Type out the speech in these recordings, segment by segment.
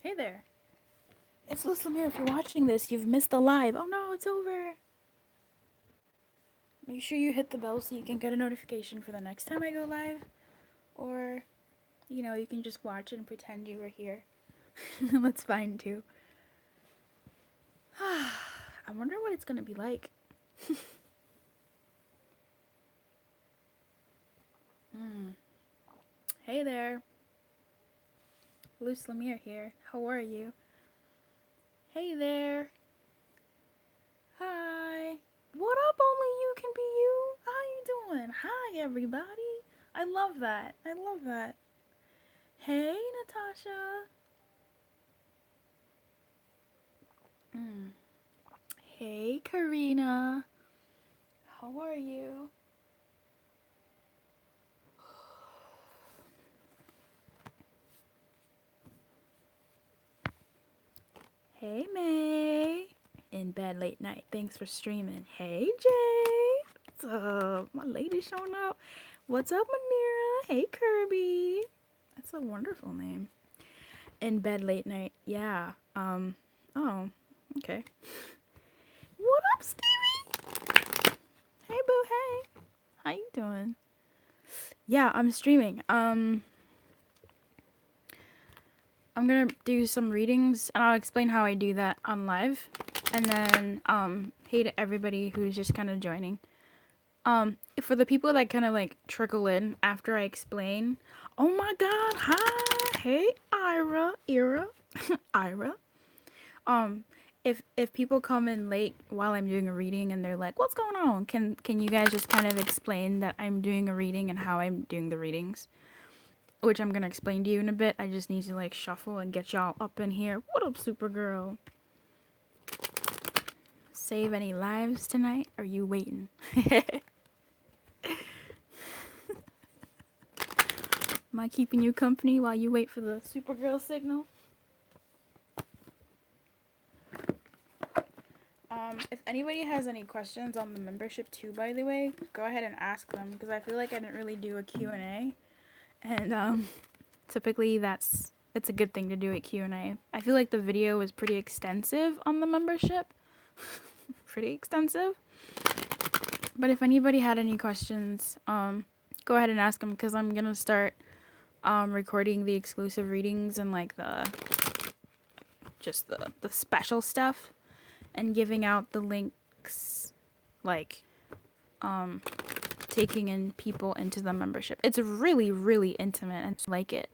Hey there. It's Liz Lemire. If you're watching this, you've missed the live. Oh no, it's over. Make sure you hit the bell so you can get a notification for the next time I go live. Or, you can just watch and pretend you were here. That's fine too. I wonder what it's gonna be like. Hmm. Hey there. Liz Lemire here. How are you? Hey there. Hi. What up, only you can be you? How you doing? Hi, everybody. I love that. I love that. Hey, Natasha. Mm. Hey, Karina. How are you? Hey, May. In bed late night. Thanks for streaming. Hey, Jay. What's up? My lady showing up. What's up, Manira? Hey, Kirby. That's a wonderful name. In bed late night. Yeah. Oh, okay. What up, Stevie? Hey, boo. Hey. How you doing? Yeah, I'm streaming. I'm gonna do some readings and I'll explain how I do that on live. And then hey to everybody who's just kind of joining. For the people that kind of like trickle in after I explain, oh my god, hi, hey Ira, Ira. Um if people come in late while I'm doing a reading and they're like, "What's going on?" Can you guys just kind of explain that I'm doing a reading and how I'm doing the readings? Which I'm gonna explain to you in a bit. I just need to like shuffle and get y'all up in here. What up, Supergirl? Save any lives tonight? Are you waiting? Am I keeping you company while you wait for the Supergirl signal? If anybody has any questions on the membership too, by the way, go ahead and ask them because I feel like I didn't really do a Q&A. And typically it's a good thing to do at Q&A. I feel like the video was pretty extensive on the membership. Pretty extensive. But if anybody had any questions, go ahead and ask them because I'm gonna start recording the exclusive readings and like the special stuff and giving out the links, like taking in people into the membership. It's really, really intimate and I like it.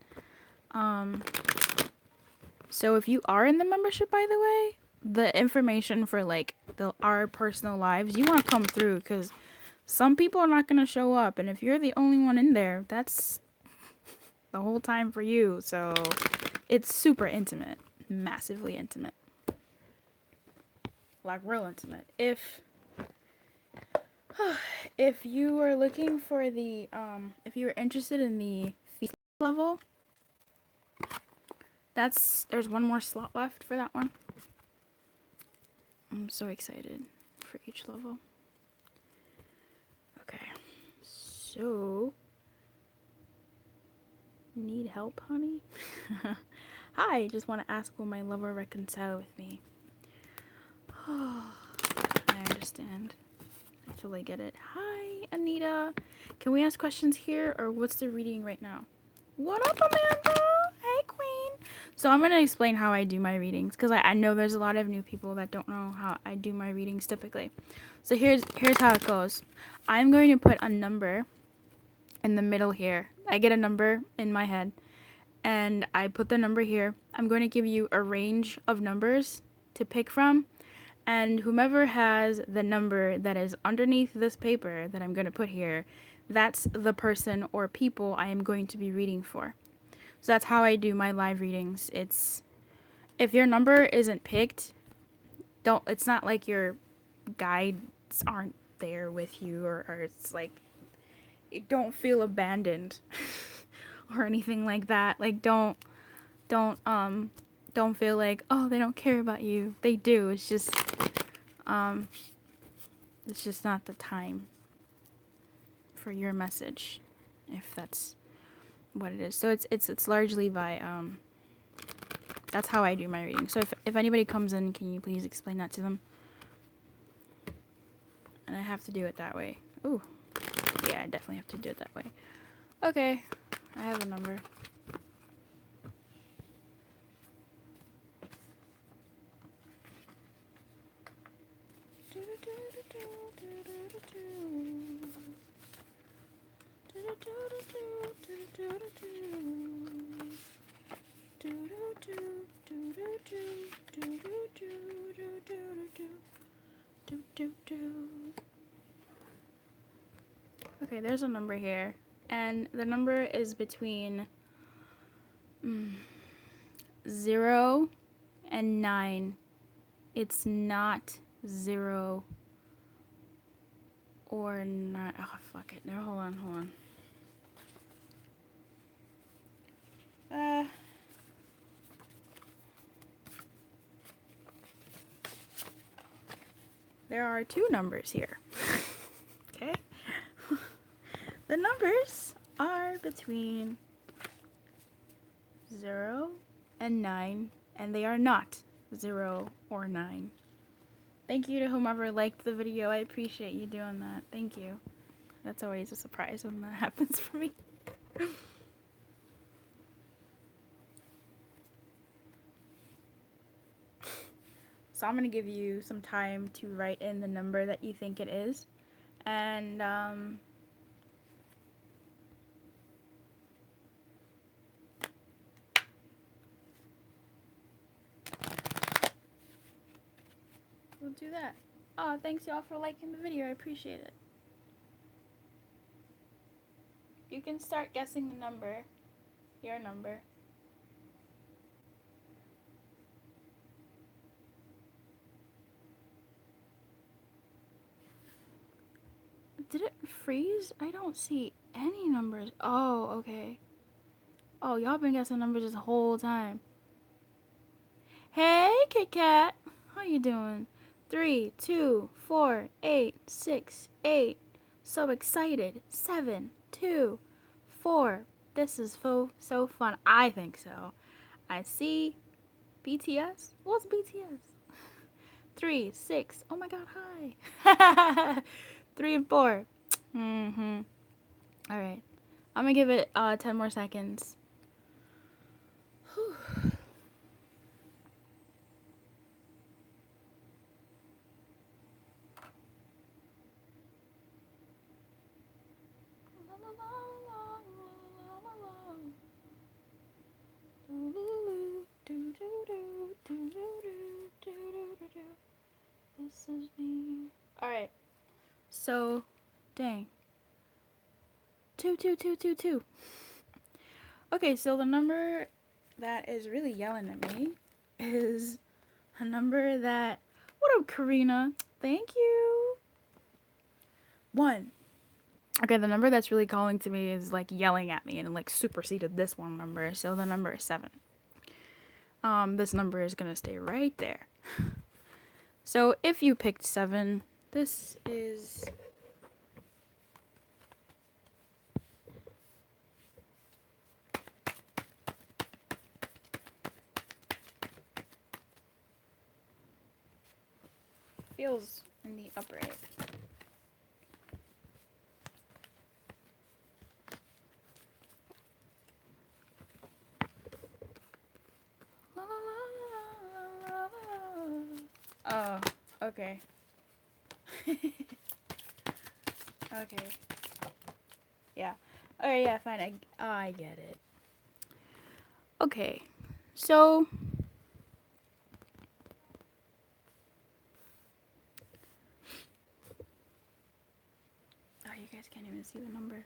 So if you are in the membership, by the way, the information for like our personal lives, you want to come through because some people are not going to show up. And if you're the only one in there, that's the whole time for you. So it's super intimate, massively intimate, like real intimate. If you are looking for the if you're interested in the feast level, there's one more slot left for that one. I'm so excited for each level. Okay, so need help, honey? Hi, just want to ask, will my lover reconcile with me? I understand. I totally get it. Hi, Anita. Can we ask questions here, or what's the reading right now? What up, Amanda? Hey, Queen. So I'm going to explain how I do my readings, because I know there's a lot of new people that don't know how I do my readings typically. So here's how it goes. I'm going to put a number in the middle here. I get a number in my head, and I put the number here. I'm going to give you a range of numbers to pick from, and whomever has the number that is underneath this paper that I'm going to put here, that's the person or people I am going to be reading for. So that's how I do my live readings. It's if your number isn't picked, it's not like your guides aren't there with you or it's like don't feel abandoned or anything like that. Like don't feel like, oh, they don't care about you. They do. It's just not the time for your message, if that's what it is. So it's largely by That's how I do my reading. So if anybody comes in, can you please explain that to them? And I have to do it that way. Ooh. Yeah, I definitely have to do it that way. Okay. I have a number. Okay, there's a number here. And the number is between 0 and 9. It's not 0 or 9. Oh, fuck it. No, hold on. There are two numbers here. Okay? The numbers are between 0 and 9, and they are not 0 or 9. Thank you to whomever liked the video. I appreciate you doing that. Thank you. That's always a surprise when that happens for me. So I'm going to give you some time to write in the number that you think it is. And, we'll do that. Oh, thanks y'all for liking the video. I appreciate it. You can start guessing the number. Your number. Did it freeze? I don't see any numbers. Oh, okay. Oh, y'all been guessing numbers this whole time. Hey, Kit Kat. How you doing? 3, 2, 4, 8, 6, 8. So excited. 7, 2, 4. This is so fun. I think so. I see BTS. What's BTS? 3, 6. Oh my god, hi. 3 and 4. Alright. I'm gonna give it 10 more seconds. Whew. This is me. Alright. So, dang. 2, 2, 2, 2, 2. Okay, so the number that is really yelling at me is a number that... What up, Karina? Thank you. 1. Okay, the number that's really calling to me is like yelling at me and like superseded this one number. So the number is 7. This number is gonna stay right there. So if you picked 7, this is... feels in the upright. Oh, okay. Okay. Yeah. Okay, yeah, fine. I get it. Okay. So... Oh, you guys can't even see the number.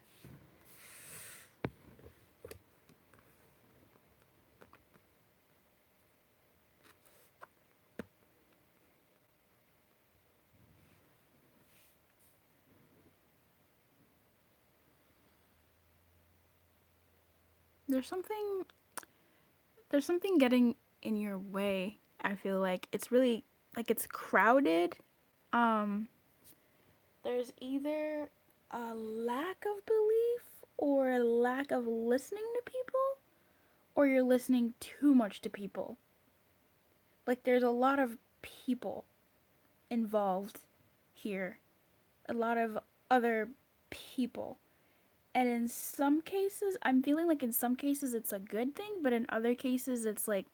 There's something getting in your way. I feel like it's really like it's crowded. There's either a lack of belief or a lack of listening to people, or you're listening too much to people. Like there's a lot of people involved here, a lot of other people. And in some cases, I'm feeling like in some cases it's a good thing, but in other cases it's like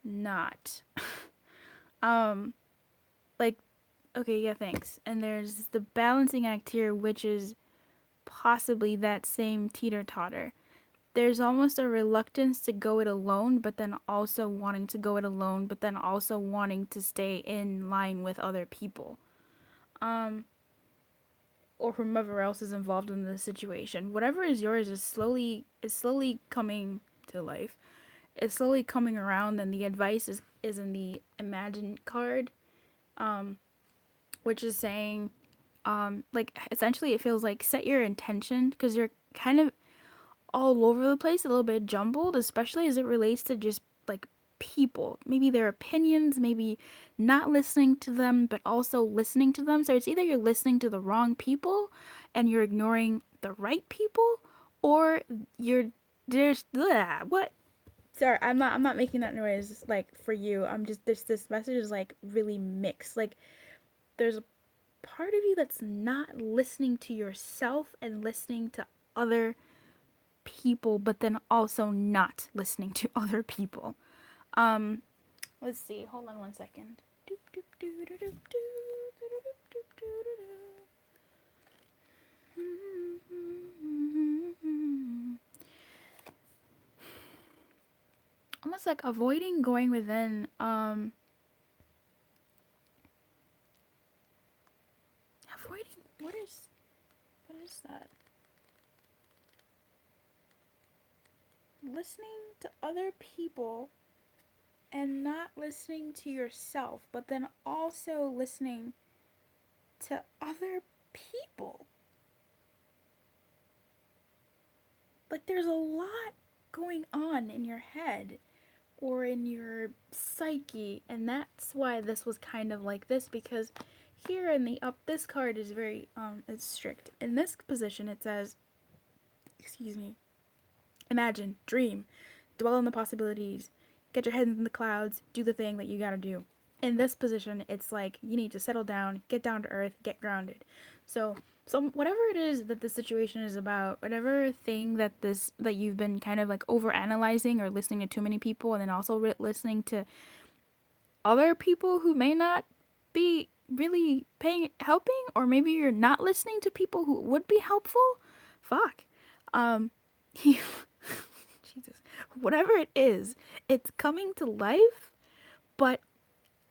not. um like okay, yeah, thanks. And there's the balancing act here, which is possibly that same teeter-totter. There's almost a reluctance to go it alone, but then also wanting to go it alone, but then also wanting to stay in line with other people. Um, or whomever else is involved in the situation. Whatever is yours is slowly coming to life. It's slowly coming around, and the advice is in the Imagine card, um, which is saying, like essentially it feels like set your intention because you're kind of all over the place, a little bit jumbled, especially as it relates to just like people. Maybe their opinions, maybe not listening to them, but also listening to them. So it's either you're listening to the wrong people and you're ignoring the right people, or you're there's what? Sorry, I'm not making that noise like for you. I'm just this message is like really mixed. Like there's a part of you that's not listening to yourself and listening to other people, but then also not listening to other people. Um, let's see. Hold on one second. Almost like avoiding going within. Avoiding. What is that? Listening to other people and not listening to yourself, but then also listening to other people. Like there's a lot going on in your head or in your psyche, and that's why this was kind of like this, because here in the up this card is very it's strict. In this position it says, excuse me, imagine, dream, dwell on the possibilities, get your head in the clouds, do the thing that you gotta do. In this position, it's like you need to settle down, get down to earth, get grounded. So whatever it is that the situation is about, whatever thing that you've been kind of like over analyzing or listening to too many people, and then also listening to other people who may not be really paying helping, or maybe you're not listening to people who would be helpful. Fuck. He Jesus. Whatever it is, it's coming to life, but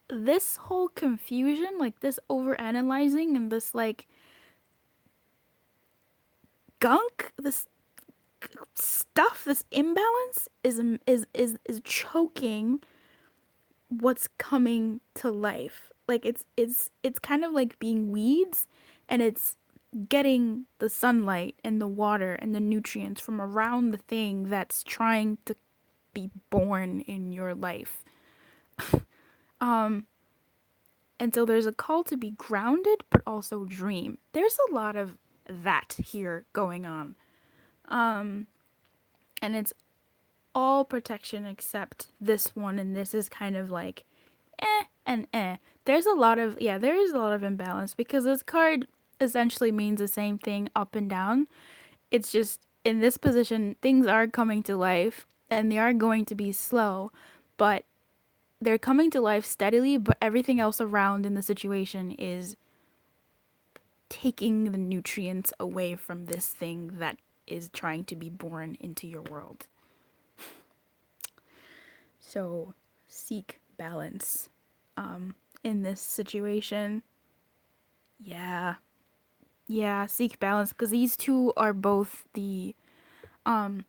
this whole confusion, like this over analyzing and this like gunk, this stuff, this imbalance is choking what's coming to life. Like it's kind of like being weeds, and it's getting the sunlight and the water and the nutrients from around the thing that's trying to be born in your life. Um, and so there's a call to be grounded, but also dream. There's a lot of that here going on. Um, and it's all protection except this one, and this is kind of like and There's a lot of, yeah, there is a lot of imbalance because this card essentially means the same thing up and down. It's just in this position, things are coming to life and they are going to be slow, but they're coming to life steadily, but everything else around in the situation is taking the nutrients away from this thing that is trying to be born into your world. So seek balance in this situation. Yeah. Yeah, seek balance because these two are both the um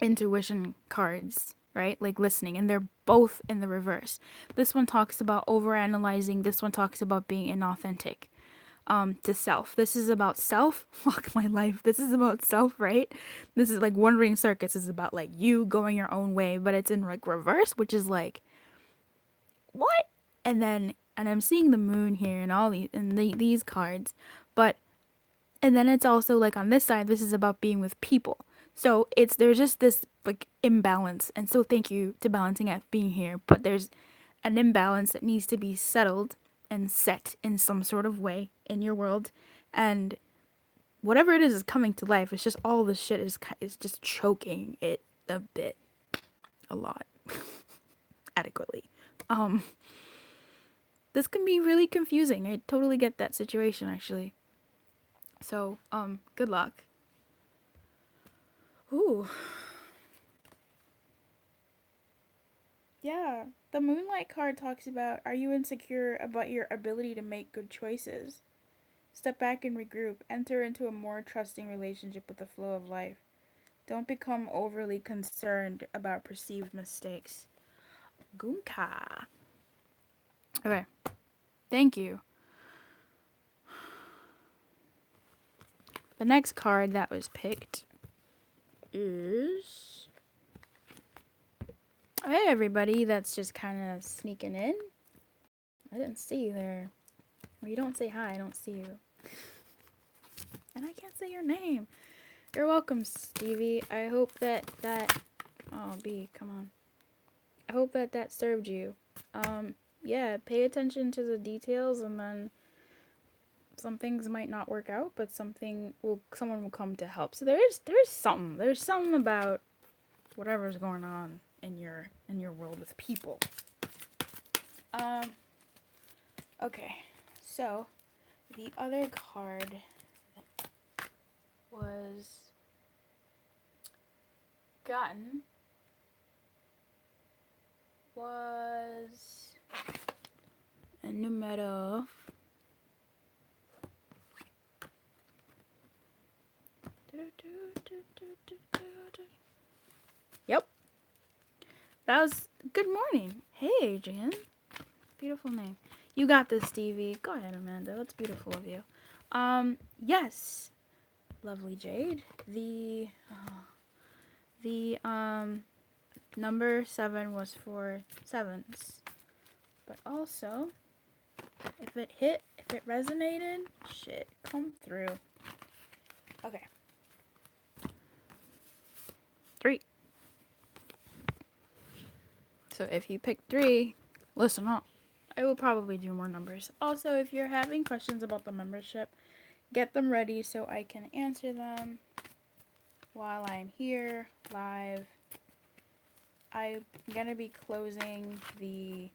intuition cards, right? Like listening, and they're both in the reverse. This one talks about overanalyzing, this one talks about being inauthentic to self. This is about self. Fuck my life. This is about self, right? This is like Wandering Circus is about like you going your own way, but it's in like reverse, which is like what? And I'm seeing the moon here and all these cards, but and then it's also like on this side, this is about being with people. So there's just this like imbalance, and so thank you to Balancing Act being here. But there's an imbalance that needs to be settled and set in some sort of way in your world, and whatever it is coming to life. It's just all this shit is just choking it a lot, adequately. This can be really confusing. I totally get that situation, actually. So, good luck. Ooh. Yeah, the Moonlight card talks about, are you insecure about your ability to make good choices? Step back and regroup. Enter into a more trusting relationship with the flow of life. Don't become overly concerned about perceived mistakes. Gunka. Okay. Thank you. The next card that was picked is... Hey, everybody that's just kind of sneaking in. I didn't see you there. Well, you don't say hi, I don't see you. And I can't say your name. You're welcome, Stevie. I hope that... Oh, B, come on. I hope that served you. Yeah, pay attention to the details, and then some things might not work out, but someone will come to help. So there's something about whatever's going on in your world with people. Okay, so the other card was gotten was a numero. Yep. That was good morning. Hey, Adrian. Beautiful name. You got this, Stevie. Go ahead, Amanda. That's beautiful of you. Yes. Lovely Jade. The number 7 was for sevens. But also, if it resonated, shit, come through. Okay. 3. So if you pick 3, listen up. I will probably do more numbers. Also, if you're having questions about the membership, get them ready so I can answer them while I'm here live. I'm gonna be closing the,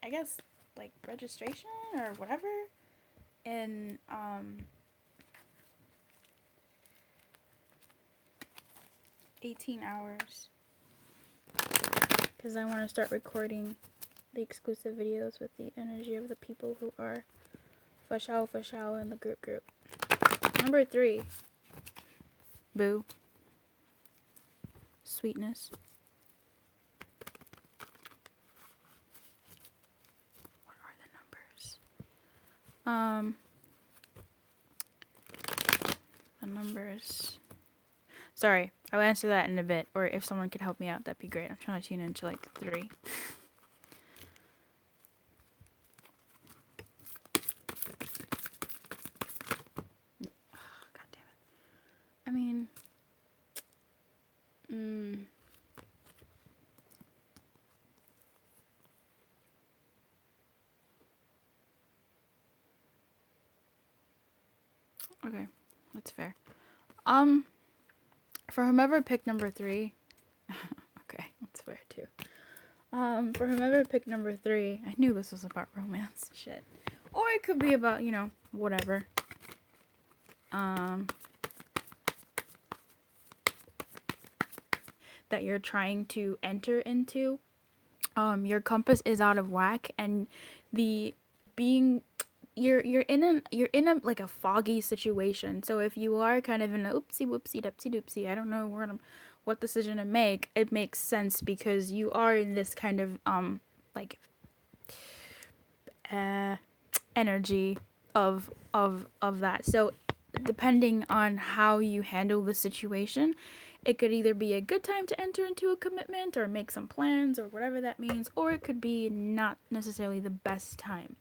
I guess, like, registration or whatever in 18 hours, because I want to start recording the exclusive videos with the energy of the people who are fashao in the group. Number 3, Boo. Sweetness. What are the numbers? The numbers. Sorry, I'll answer that in a bit, or if someone could help me out, that'd be great. I'm trying to tune into like 3. God damn it. I mean, okay, that's fair. For whomever picked number 3, okay, that's fair too. For whomever picked number 3, I knew this was about romance, shit. Or it could be about, whatever. That you're trying to enter into. Your compass is out of whack, and you're in a like a foggy situation. So if you are kind of in a oopsie whoopsie dupsie doopsie, I don't know what decision to make, it makes sense because you are in this kind of like energy of that. So depending on how you handle the situation, it could either be a good time to enter into a commitment or make some plans or whatever that means, or it could be not necessarily the best time.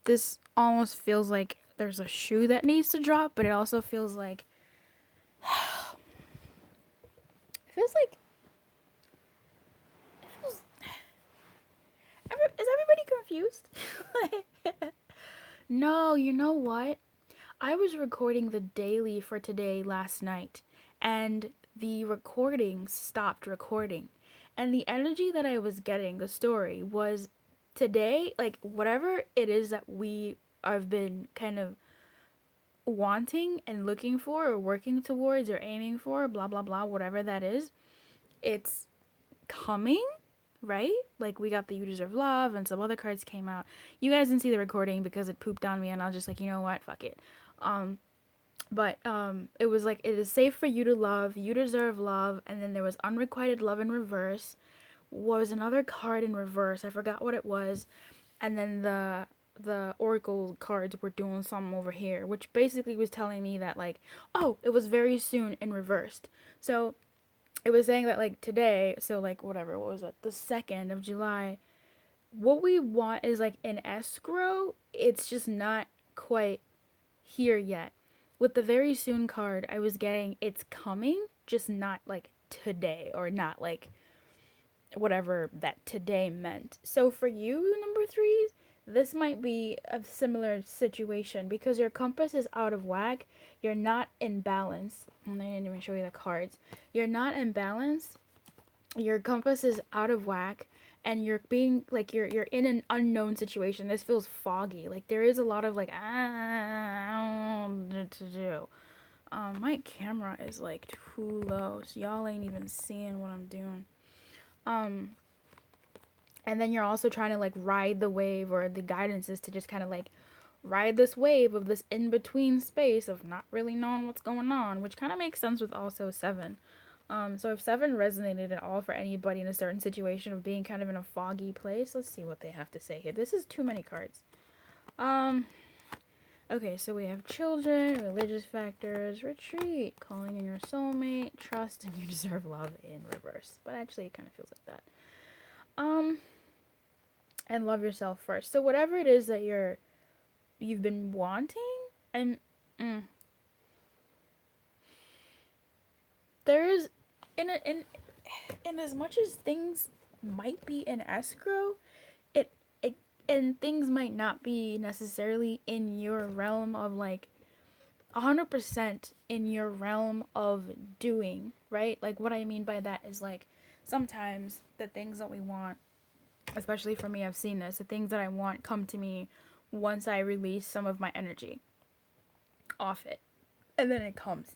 This almost feels like there's a shoe that needs to drop, but it also feels like it feels confused? No, you know what? I was recording the daily for today last night, and the recording stopped recording. And the energy that I was getting, the story, was today, like whatever it is that we have been kind of wanting and looking for, or working towards, or aiming for, blah, blah, blah, whatever that is, it's coming, right? Like we got the You Deserve Love and some other cards came out. You guys didn't see the recording because it pooped on me and I was just like, you know what, fuck it. But it was like, it is safe for you to love, you deserve love, and then there was unrequited love in reverse. Was another card in reverse. I forgot what it was. And then the oracle cards were doing something over here, which basically was telling me that like, oh, it was very soon in reversed. So it was saying that like today, so like whatever, what was it? The 2nd of July. What we want is like in escrow. It's just not quite here yet. With the very soon card, I was getting it's coming, just not like today, or not like whatever that today meant. So for you, number threes, this might be a similar situation because your compass is out of whack. You're not in balance. And I didn't even show you the cards. You're not in balance. Your compass is out of whack, and you're being like you're in an unknown situation. This feels foggy. Like there is a lot of like I don't know what to do. My camera is like too low, so y'all ain't even seeing what I'm doing. Um, and then you're also trying to like ride the wave, or the guidance is to just kind of like ride this wave of this in between space of not really knowing what's going on, which kind of makes sense with also seven. So if seven resonated at all for anybody in a certain situation of being kind of in a foggy place, let's see what they have to say here. This is too many cards. Um, okay, so we have children, religious factors, retreat, calling in your soulmate, trust, and you deserve love in reverse. But actually, it kind of feels like that. Um, and love yourself first. So whatever it is that you've been wanting, and mm, there is in as much as things might be in escrow, it and things might not be necessarily in your realm of like 100% in your realm of doing, right? Like what I mean by that is like sometimes the things that we want, especially for me, I've seen this, the things that I want come to me once I release some of my energy off it. And then it comes.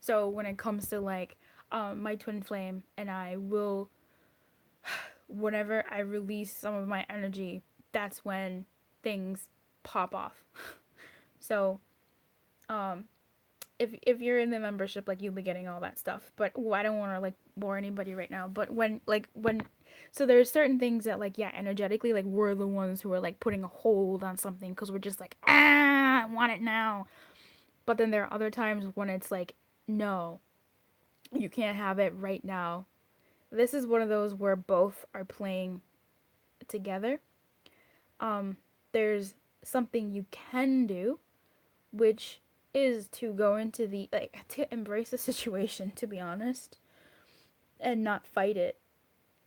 So when it comes to like my twin flame, and I will, whenever I release some of my energy, that's when things pop off. So if you're in the membership, like you'll be getting all that stuff. But I don't want to like bore anybody right now. But when so there's certain things that like yeah, energetically like we're the ones who are like putting a hold on something because we're just like I want it now. But then there are other times when it's like no, you can't have it right now. This is one of those where both are playing together. There's something you can do, which is to go into the like to embrace the situation, to be honest, and not fight it,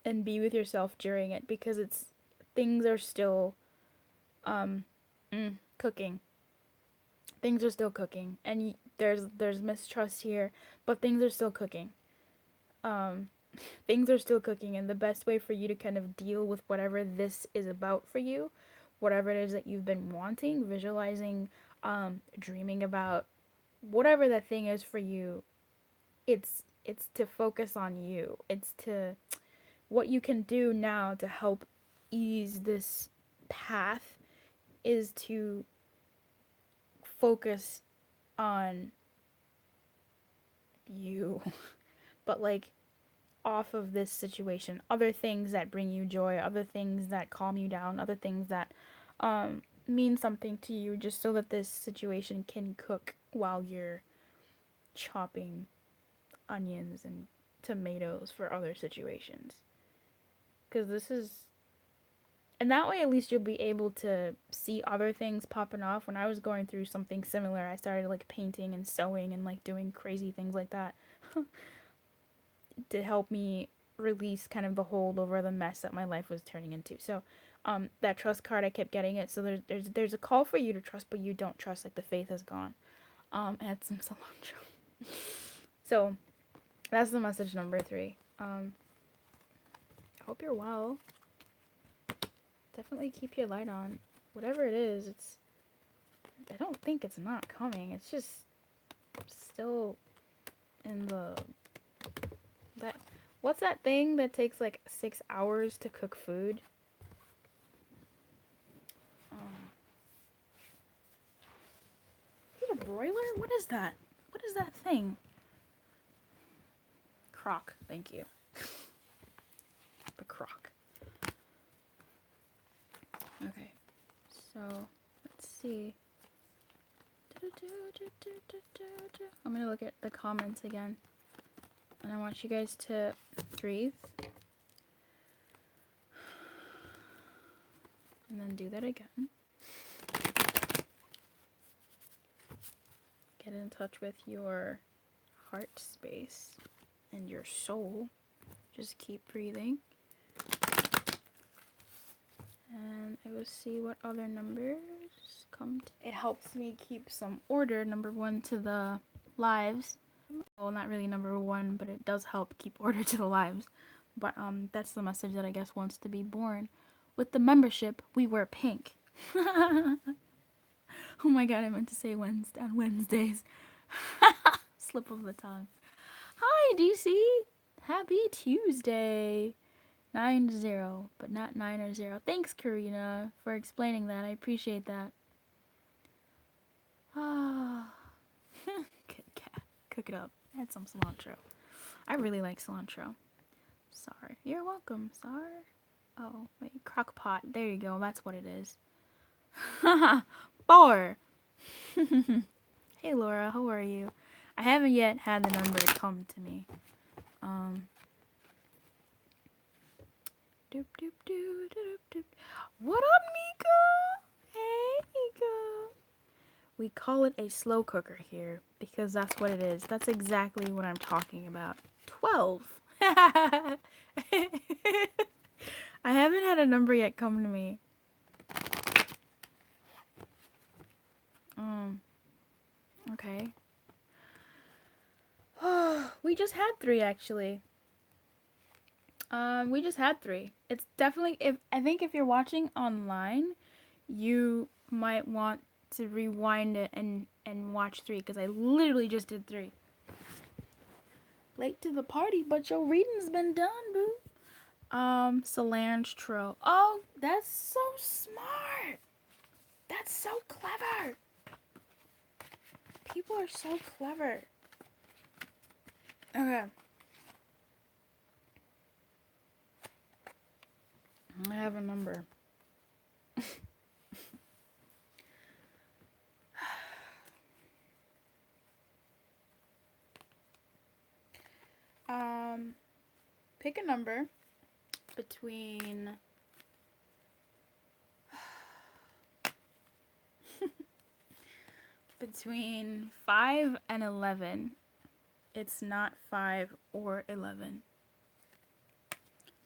and be with yourself during it, because it's things are still um cooking. Things are still cooking, and there's mistrust here, but things are still cooking. Um, things are still cooking, and the best way for you to kind of deal with whatever this is about for you, whatever it is that you've been wanting, visualizing, dreaming about, whatever that thing is for you, it's to focus on you. It's to what you can do now to help ease this path is to focus on you. But like off of this situation, other things that bring you joy, other things that calm you down, other things that mean something to you, just so that this situation can cook while you're chopping onions and tomatoes for other situations. Because this is, and that way at least you'll be able to see other things popping off. When I was going through something similar, I started like painting and sewing and like doing crazy things like that to help me release kind of the hold over the mess that my life was turning into. So that trust card, I kept getting it. So there's a call for you to trust, but you don't trust. Like the faith is gone. Add some cilantro. So that's the message number 3. I hope you're well. Definitely keep your light on. Whatever it is, I don't think it's not coming. It's just still in that. What's that thing that takes like 6 hours to cook food? Is it a broiler? What is that? What is that thing? Crock. Thank you. The crock. Okay. So let's see. I'm gonna look at the comments again, and I want you guys to breathe, and then do that again. Get in touch with your heart space and your soul. Just keep breathing, and I will see what other numbers come to. It helps me keep some order, number 1, to the lives. Well, not really number 1, but it does help keep order to the lives. But that's the message that I guess wants to be born. With the membership, we wear pink. Oh my god, I meant to say Wednesday on Wednesdays. Slip of the tongue. Hi, DC. Happy Tuesday. 9-0, but not 9 or 0. Thanks, Karina, for explaining that. I appreciate that. Ah, good cat. Cook it up. Add some cilantro. I really like cilantro. Sorry. You're welcome, Sar. Oh, wait. Crock pot. There you go. That's what it is. Haha. 4. Hey, Laura. How are you? I haven't yet had the number come to me. Doop, doop, doop, doop, doop. What up, Nika? Hey, Nika. We call it a slow cooker here because that's what it is. That's exactly what I'm talking about. 12. I haven't had a number yet come to me. Okay. We just had 3 actually. We just had 3. It's definitely, I think if you're watching online, you might want to rewind it and watch 3 because I literally just did 3. Late to the party, but your reading's been done, boo. Cilantro. Oh, that's so smart. That's so clever. People are so clever. Okay. I have a number. Pick a number between between 5 and 11. It's not 5 or 11.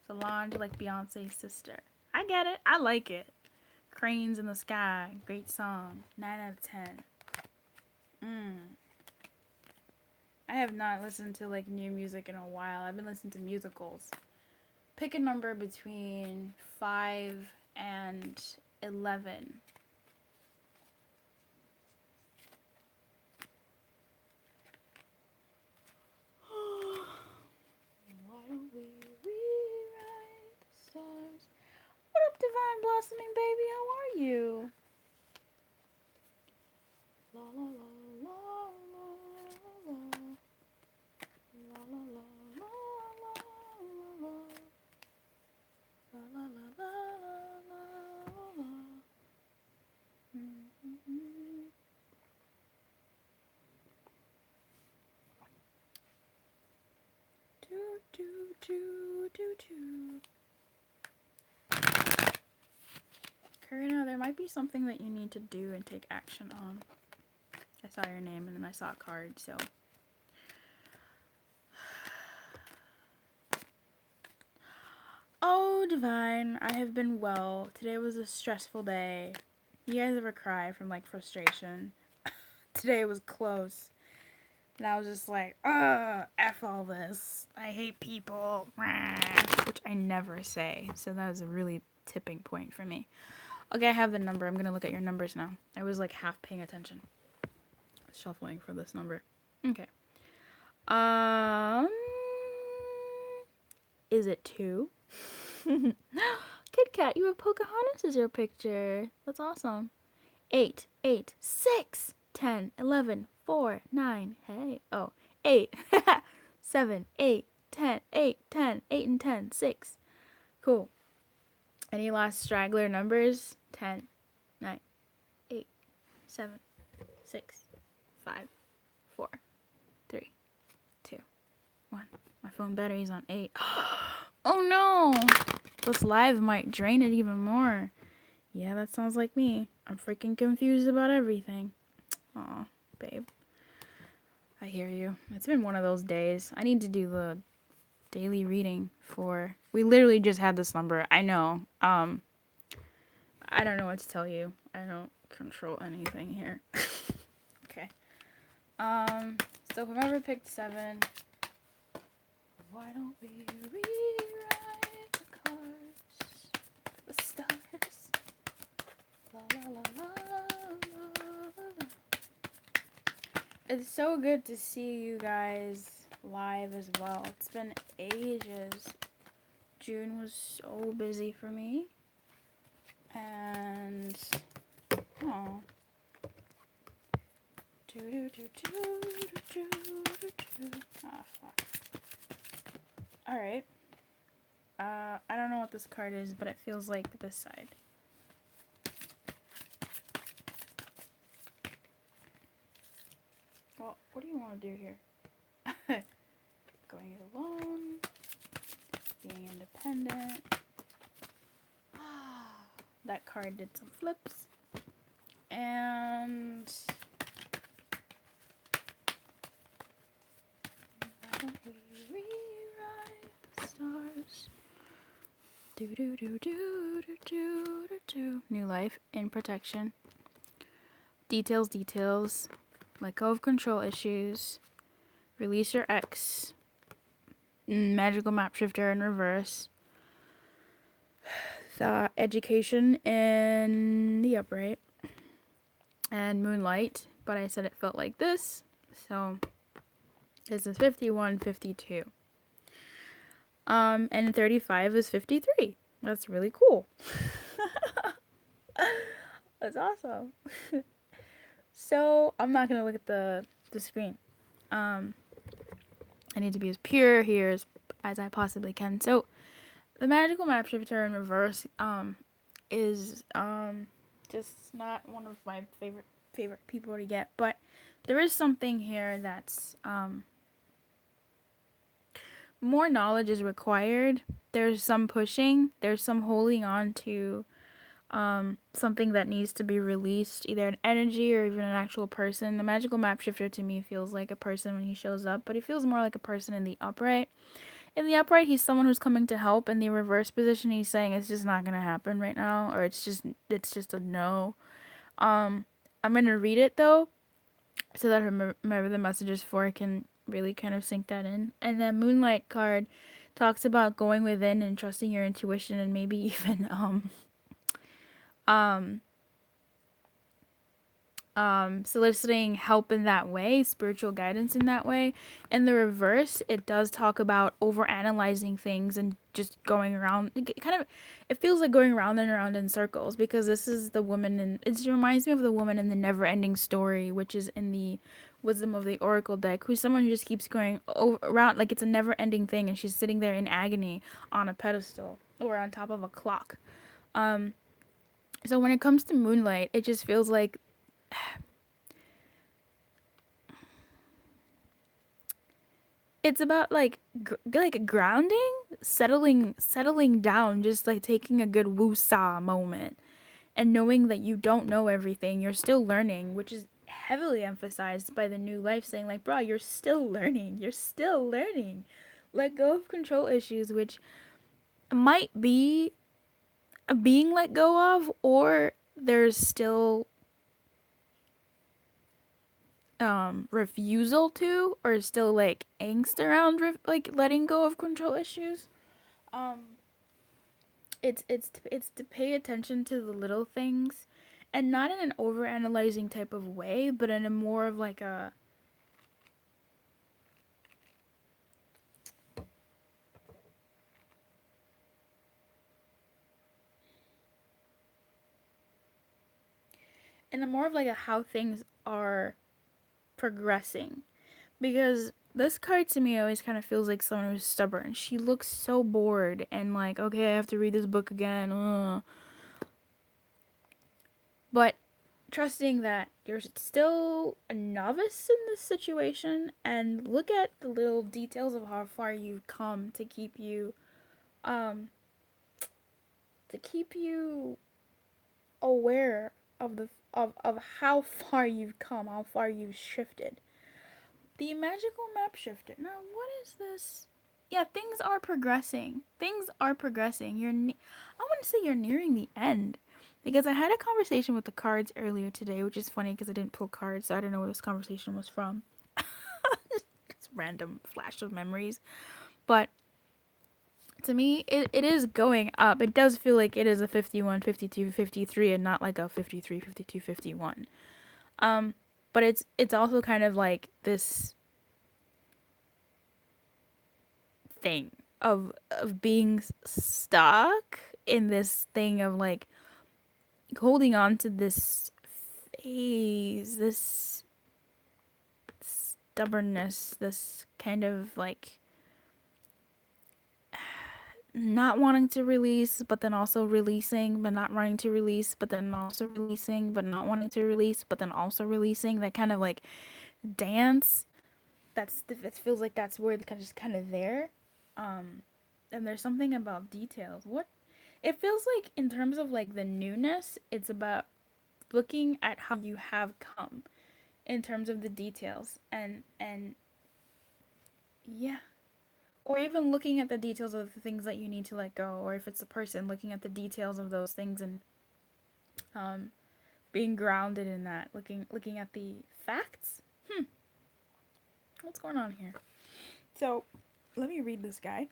Solange like Beyonce's sister. I get it. I like it. Cranes in the Sky. Great song. 9 out of 10. I have not listened to like new music in a while. I've been listening to musicals. Pick a number between 5 and 11. Why don't we rewrite the stars? What up, Divine Blossoming Baby? How are you? La la la la la la la la la la la la la la la. Do do do do do. Karina, there might be something that you need to do and take action on. I saw your name and then I saw a card, so. Oh, Hello, Divine. I have been well. Today was a stressful day. You guys ever cry from like frustration? Today was close. And I was just like, F all this. I hate people. Which I never say. So that was a really tipping point for me. Okay, I have the number. I'm going to look at your numbers now. I was like half paying attention. Shuffling for this number. Okay. Is it 2? Kit Kat, you have Pocahontas as your picture. That's awesome. 8, 8, 6, 10, 11, 4, 9. Hey. Oh, 8, 7, 8, 10, 8, 10, 8 and 10, 6. Cool. Any last straggler numbers? 10, 9, 8, 7, 6, 5, 4, 3, 2, 1. My phone battery's on 8. Oh no! This live might drain it even more. Yeah, that sounds like me. I'm freaking confused about everything. Aw, babe. I hear you. It's been one of those days. I need to do the daily reading for... We literally just had this number. I know. I don't know what to tell you. I don't control anything here. Okay. So whoever picked 7... Why don't we rewrite the cards? The stars. La la la la la la. It's so good to see you guys live as well. It's been ages. June was so busy for me. And oh. Ah, fuck. Alright. I don't know what this card is, but it feels like this side. Well, what do you want to do here? Going it alone. Being independent. That card did some flips. And... why don't we rewrite the stars? Do do do do do do do do. New life in protection. Details, details. Let go of control issues. Release your ex. Magical map shifter in reverse. The education in the upright. And moonlight. But I said it felt like this. So this is 51, 52. And 35 is 53. That's really cool. That's awesome. So I'm not gonna look at the screen. I need to be as pure here as I possibly can. So the magical map shifter in reverse is just not one of my favorite people to get, but there is something here that's more knowledge is required. There's some pushing, there's some holding on to something that needs to be released, either an energy or even an actual person. The magical map shifter to me feels like a person when he shows up, but he feels more like a person in the upright. In the upright, he's someone who's coming to help. In the reverse position, he's saying it's just not gonna happen right now, or it's just a no. I'm gonna read it though, so that whoever the message is for can really kind of sink that in. And the Moonlight card talks about going within and trusting your intuition, and maybe even soliciting help in that way, spiritual guidance in that way. In the reverse, it does talk about overanalyzing things and just going around. It feels like going around and around in circles, because this is the woman, and it reminds me of the woman in the Never-Ending Story, which is in the Wisdom of the Oracle deck, who's someone who just keeps going around like it's a never-ending thing, and she's sitting there in agony on a pedestal or on top of a clock. So when it comes to Moonlight, it just feels like it's about like grounding, settling down, just like taking a good woo-saw moment and knowing that you don't know everything. You're still learning, which is heavily emphasized by the new life, saying like, bro, you're still learning. Let go of control issues, which might be being let go of, or there's still refusal to, or still like angst around like letting go of control issues. um it's to pay attention to the little things, and not in an over analyzing type of way, but in a more of like a more of like a how things are progressing. Because this card to me always kind of feels like someone who's stubborn. She looks so bored and like, okay, I have to read this book again. But trusting that you're still a novice in this situation, and look at the little details of how far you've come um to keep you aware of of how far you've come, how far you've shifted. The magical map shifter. Now, what is this? Yeah, things are progressing. Things are progressing. I want to say you're nearing the end. Because I had a conversation with the cards earlier today, which is funny because I didn't pull cards, so I don't know where this conversation was from. It's random flash of memories. But to me, it is going up. It does feel like it is a 51, 52, 53, and not like a 53, 52, 51. But it's also kind of like this thing of being stuck in this thing of like holding on to this phase, this stubbornness, this kind of like not wanting to release, but then also releasing, but not wanting to release, but then also releasing, but not wanting to release, but then also releasing. That kind of like dance. It feels like that's where it's kind of there. And there's something about details. What it feels like in terms of like the newness, it's about looking at how you have come in terms of the details, and yeah, or even looking at the details of the things that you need to let go, or if it's a person, looking at the details of those things, and um being grounded in that, looking at the facts. What's going on here? So let me read this guy.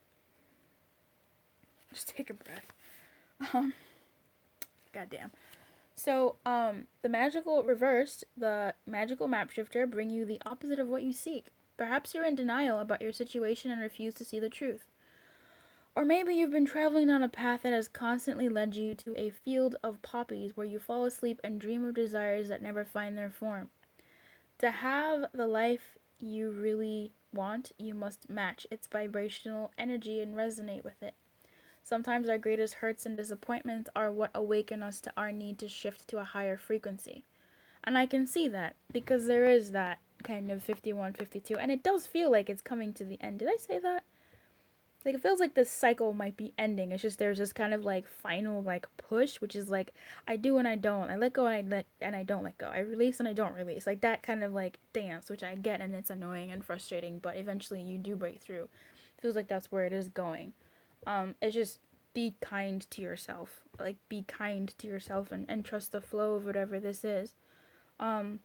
Just take a breath. Goddamn. So, the magical reversed, the magical map shifter bring you the opposite of what you seek. Perhaps you're in denial about your situation and refuse to see the truth. Or maybe you've been traveling on a path that has constantly led you to a field of poppies where you fall asleep and dream of desires that never find their form. To have the life you really want, you must match its vibrational energy and resonate with it. Sometimes our greatest hurts and disappointments are what awaken us to our need to shift to a higher frequency. And I can see that because there is that kind of 51, 52, and it does feel like it's coming to the end. Did I say that? Like it feels like this cycle might be ending. It's just there's this kind of like final like push, which is like I do and I don't. I let go and I don't let go. I release and I don't release. Like that kind of like dance, which I get, and it's annoying and frustrating, but eventually you do break through. Feels like that's where it is going. It's just be kind to yourself. Like be kind to yourself, and trust the flow of whatever this is. Um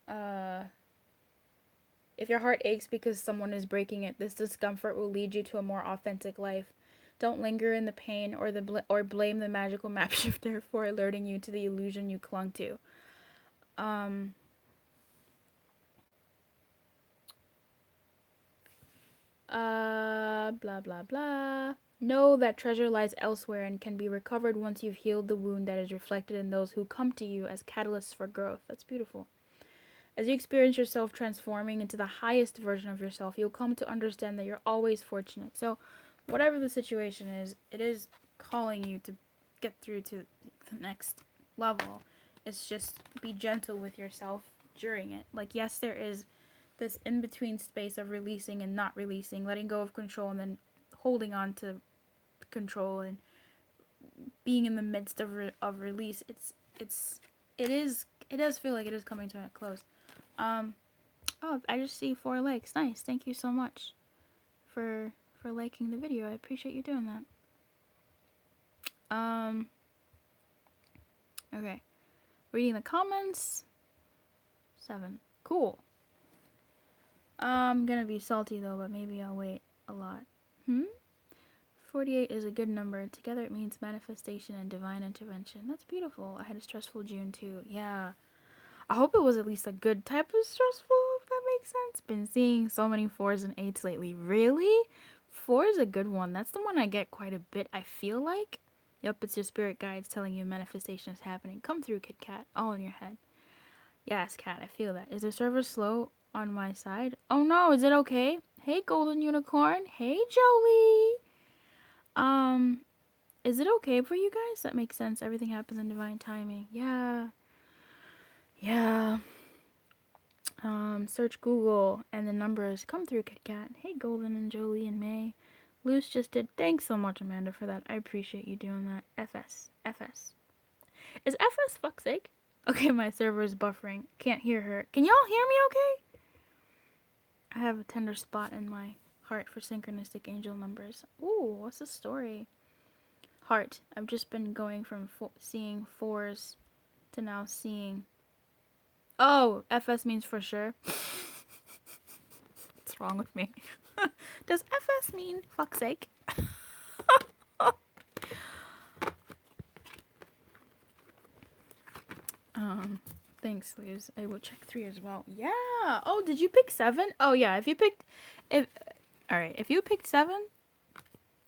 uh if your heart aches because someone is breaking it, this discomfort will lead you to a more authentic life. Don't linger in the pain or blame the magical map shifter for alerting you to the illusion you clung to. Um blah blah blah. Know that treasure lies elsewhere and can be recovered once you've healed the wound that is reflected in those who come to you as catalysts for growth. That's beautiful. As you experience yourself transforming into the highest version of yourself, you'll come to understand that you're always fortunate. So, whatever the situation is, it is calling you to get through to the next level. It's just be gentle with yourself during it. Like, yes, there is this in between space of releasing and not releasing, letting go of control and then holding on to control, and being in the midst of release. It does feel like it is coming to a close. Um, Oh, I just see 4 legs. Nice. Thank you so much for for liking the video. I appreciate you doing that. Okay. Reading the comments. 7. Cool. I'm gonna be salty though, but maybe I'll wait a lot. 48 is a good number. Together it means manifestation and divine intervention. That's beautiful. I had a stressful June too. Yeah. I hope it was at least a good type of stressful, if that makes sense. Been seeing so many 4s and 8s lately. Really? 4 is a good one. That's the one I get quite a bit, I feel like. Yep, it's your spirit guides telling you manifestation is happening. Come through, Kit Kat. All in your head. Yes, Cat, I feel that. Is the server slow on my side? Oh no, is it okay? Hey, Golden Unicorn. Hey, Joey. Is it okay for you guys? That makes sense. Everything happens in divine timing. Yeah. Yeah. Search Google and the numbers. Come through, Kit Kat. Hey, Golden and Jolie and May. Luce just did. Thanks so much, Amanda, for that. I appreciate you doing that. FS. FS. Is FS fuck's sake? Okay, my server is buffering. Can't hear her. Can y'all hear me okay? I have a tender spot in my heart for synchronistic angel numbers. Ooh, what's the story? Heart. I've just been going from seeing 4s to now seeing... Oh, FS means for sure. What's wrong with me? Does FS mean fuck's sake? Thanks, Liz. I will check 3 as well. Yeah. Oh, did you pick 7? Oh, yeah. If you picked... Alright, if you picked 7,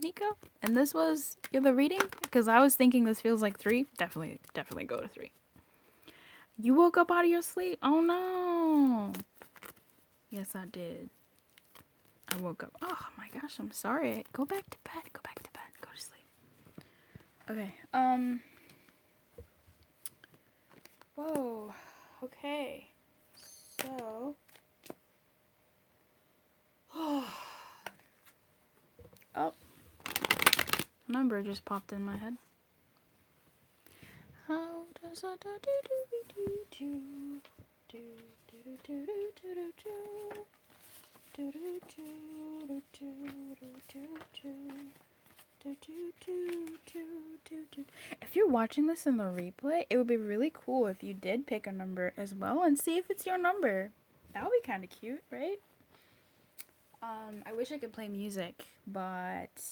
Nico, and this was the reading, because I was thinking this feels like 3, definitely go to 3. You woke up out of your sleep? Oh, no. Yes, I did. I woke up. Oh, my gosh, I'm sorry. Go back to bed. Go back to bed. Go to sleep. Okay, Whoa. Okay. So... Oh. Number just popped in my head. How does a do do do do do do do do do do. If you're watching this in the replay, it would be really cool if you did pick a number as well and see if it's your number. That would be kind of cute, right? I wish I could play music, but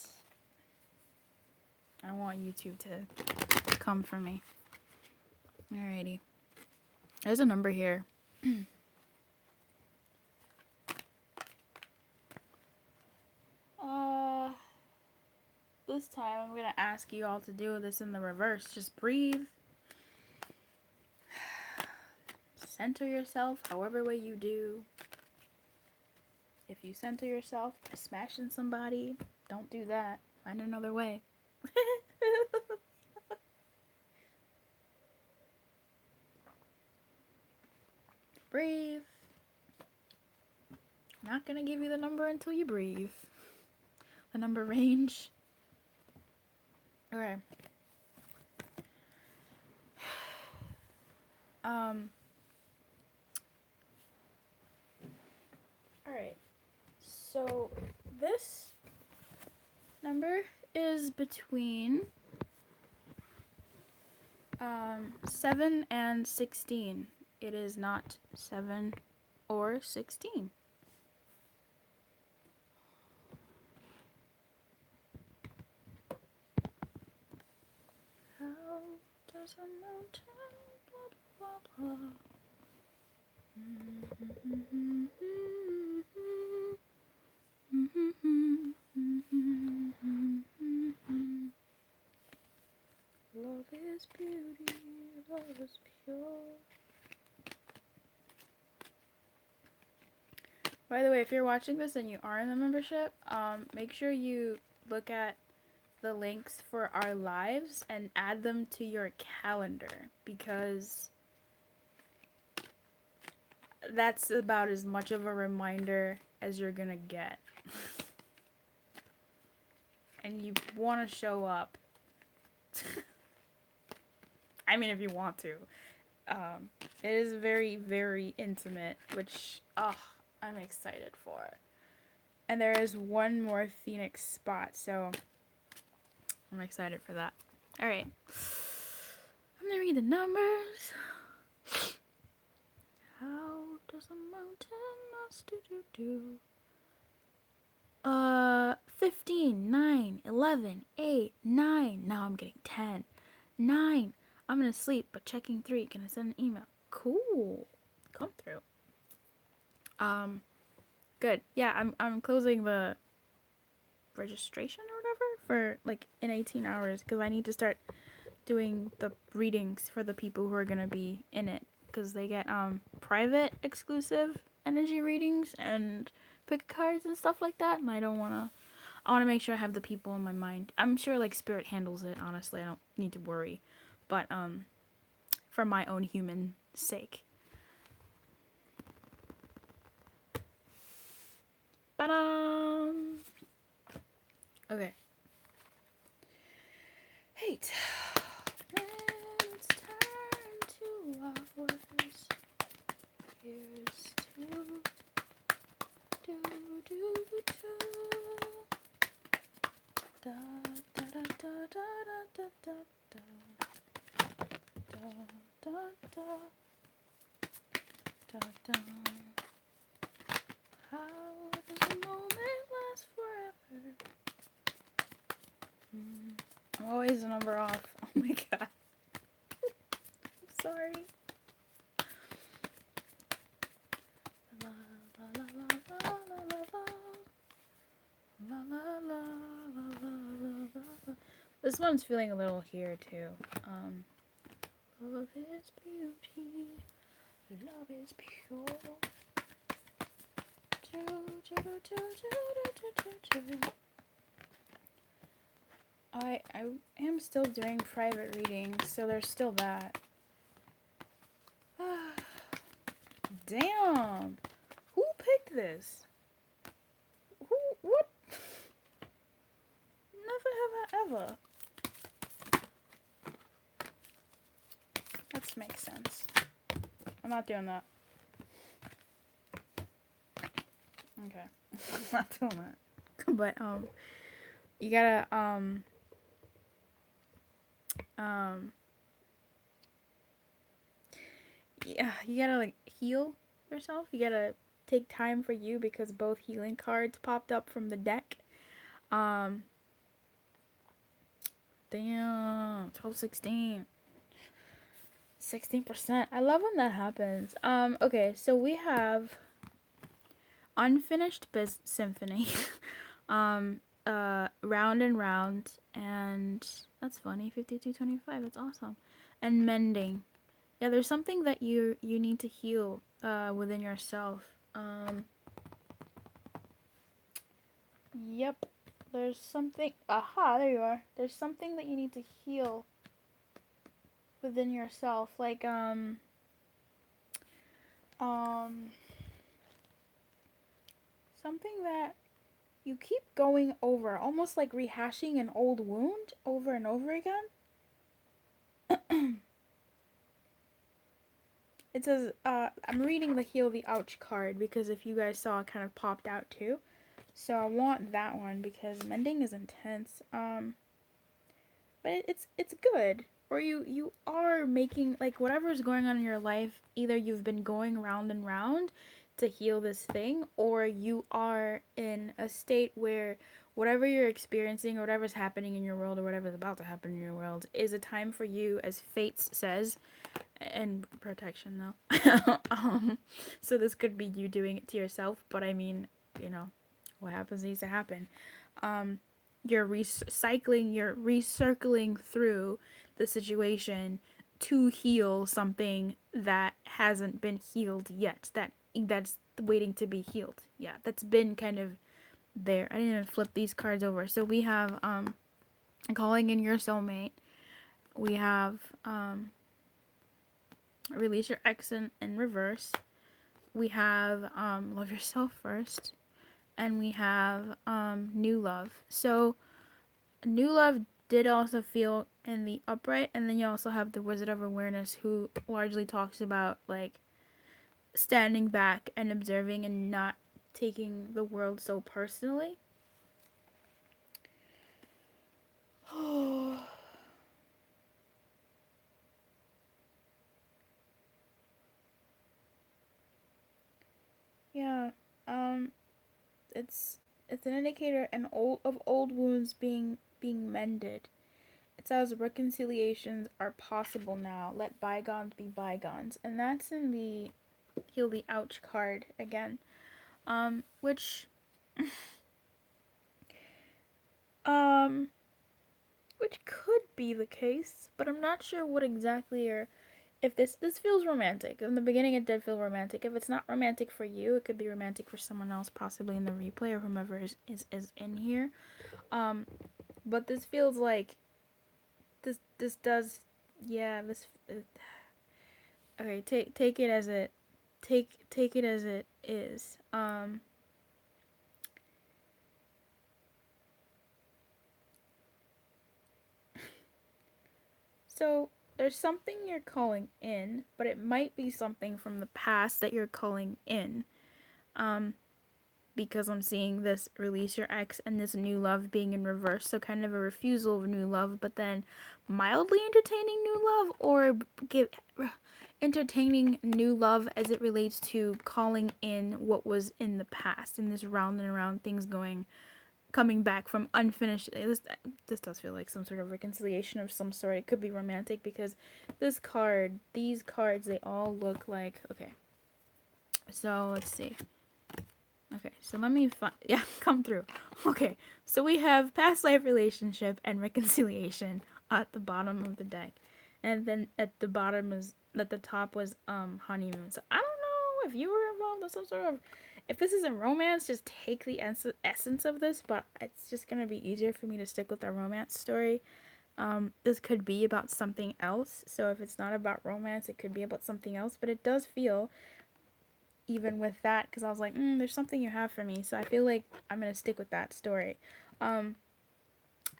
I want YouTube to come for me. Alrighty. There's a number here. This time I'm gonna ask you all to do this in the reverse. Just breathe. Center yourself however way you do. If you center yourself by smashing somebody, don't do that. Find another way. Breathe. Not gonna give you the number until you breathe. The number range. Okay. Alright. So this number is between 7 and 16. It is not 7 or 16. How does a mountain blah, blah, blah. Love is beauty, love is pure. By the way, if you're watching this and you are in the membership, make sure you look at the links for our lives and add them to your calendar, because that's about as much of a reminder as you're gonna get. And you want to show up. I mean, if you want to. It is very, very intimate, which I'm excited for. And there is one more Phoenix spot, so I'm excited for that. All right. I'm gonna read the numbers. How does a mountain must do? 15, 9, 11, 8, 9. Now I'm getting 10. 9. I'm gonna sleep, but checking 3. Can I send an email? Cool. Come through. Good. Yeah, I'm closing the registration or whatever for like in 18 hours because I need to start doing the readings for the people who are gonna be in it because they get private exclusive energy readings and pick cards and stuff like that, and I want to make sure I have the people in my mind. I'm sure like spirit handles it, honestly. I don't need to worry. But for my own human sake. Ba-dum! Okay. Hate. It's time to hours. Here's to do do do. Da da da da da da da da da da da da. How does a moment last forever? I'm always a number off. Oh my god. I'm sorry. La la la la la la la la la la la. This one's feeling a little here too. Love is beauty. Love is pure. I am still doing private readings, so there's still that. Damn! Who picked this? Who? What? Never have I ever. That makes sense. I'm not doing that. Okay. I'm not doing that. But, you gotta, yeah, you gotta, like, heal yourself. You gotta take time for you because both healing cards popped up from the deck. Damn. 12, 16. 16%. I love when that happens. Okay, so we have Unfinished Symphony. Round and Round, and that's funny. 5225. That's awesome. And Mending. Yeah, there's something that you need to heal within yourself. Yep. There's something. Aha, there you are. There's something that you need to heal within yourself, like something that you keep going over, almost like rehashing an old wound over and over again. It says, I'm reading the Heal the Ouch card because if you guys saw, it kind of popped out too. So I want that one because mending is intense. But it's good. Or you are making, like, whatever's going on in your life, either you've been going round and round to heal this thing, or you are in a state where whatever you're experiencing or whatever's happening in your world or whatever's about to happen in your world is a time for you, as Fates says, and protection though. So this could be you doing it to yourself, but I mean, what happens needs to happen. You're you're recircling through the situation to heal something that hasn't been healed yet. That's waiting to be healed. Yeah, that's been kind of there. I didn't even flip these cards over. So we have calling in your soulmate. We have release your ex in reverse. We have love yourself first. And we have new love. So new love did also feel in the upright, and then you also have the Wizard of Awareness, who largely talks about like standing back and observing and not taking the world so personally. Yeah, um, it's it's an indicator of old wounds being mended. It says reconciliations are possible now. Let bygones be bygones, and that's in the heal the ouch card again. Which um, which could be the case, but I'm not sure what exactly or if this feels romantic. In the beginning, it did feel romantic. If it's not romantic for you, it could be romantic for someone else, possibly in the replay or whomever is in here. Um, but this feels like this does, yeah. Okay. Take it as it take it as it is. So there's something you're calling in, but it might be something from the past that you're calling in. Um, because I'm seeing this release your ex and this new love being in reverse, so kind of a refusal of new love, but then mildly entertaining new love, or give entertaining new love as it relates to calling in what was in the past, in this round and around things going coming back from unfinished. This does feel like some sort of reconciliation of some sort. It could be romantic because these cards, they all look like, okay. So let's see. Okay, so let me find. Yeah, come through. Okay, so we have past life relationship and reconciliation at the bottom of the deck, and then at the top was honeymoon. So I don't know if you were involved in some sort of. If this isn't romance, just take the essence of this. But it's just gonna be easier for me to stick with our romance story. This could be about something else. So if it's not about romance, it could be about something else. But it does feel even with that, because I was like, there's something you have for me, so I feel like I'm gonna stick with that story. um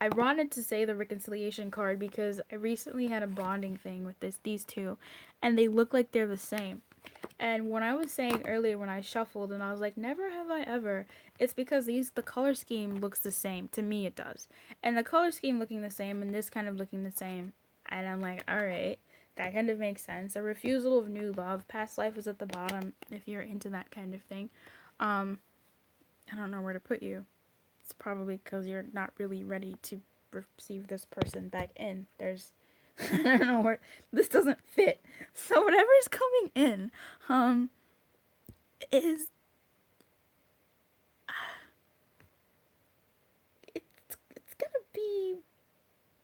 I wanted to say the reconciliation card because I recently had a bonding thing with these two, and they look like they're the same. And when I was saying earlier, when I shuffled and I was like, never have I ever, it's because the color scheme looks the same. To me, it does. And the color scheme looking the same and this kind of looking the same. And I'm like, all right, that kind of makes sense. A refusal of new love. Past life is at the bottom if you're into that kind of thing. Um, I don't know where to put you. It's probably because you're not really ready to receive this person back in. There's, I don't know where, this doesn't fit. So whatever is coming in, um, is it's gonna be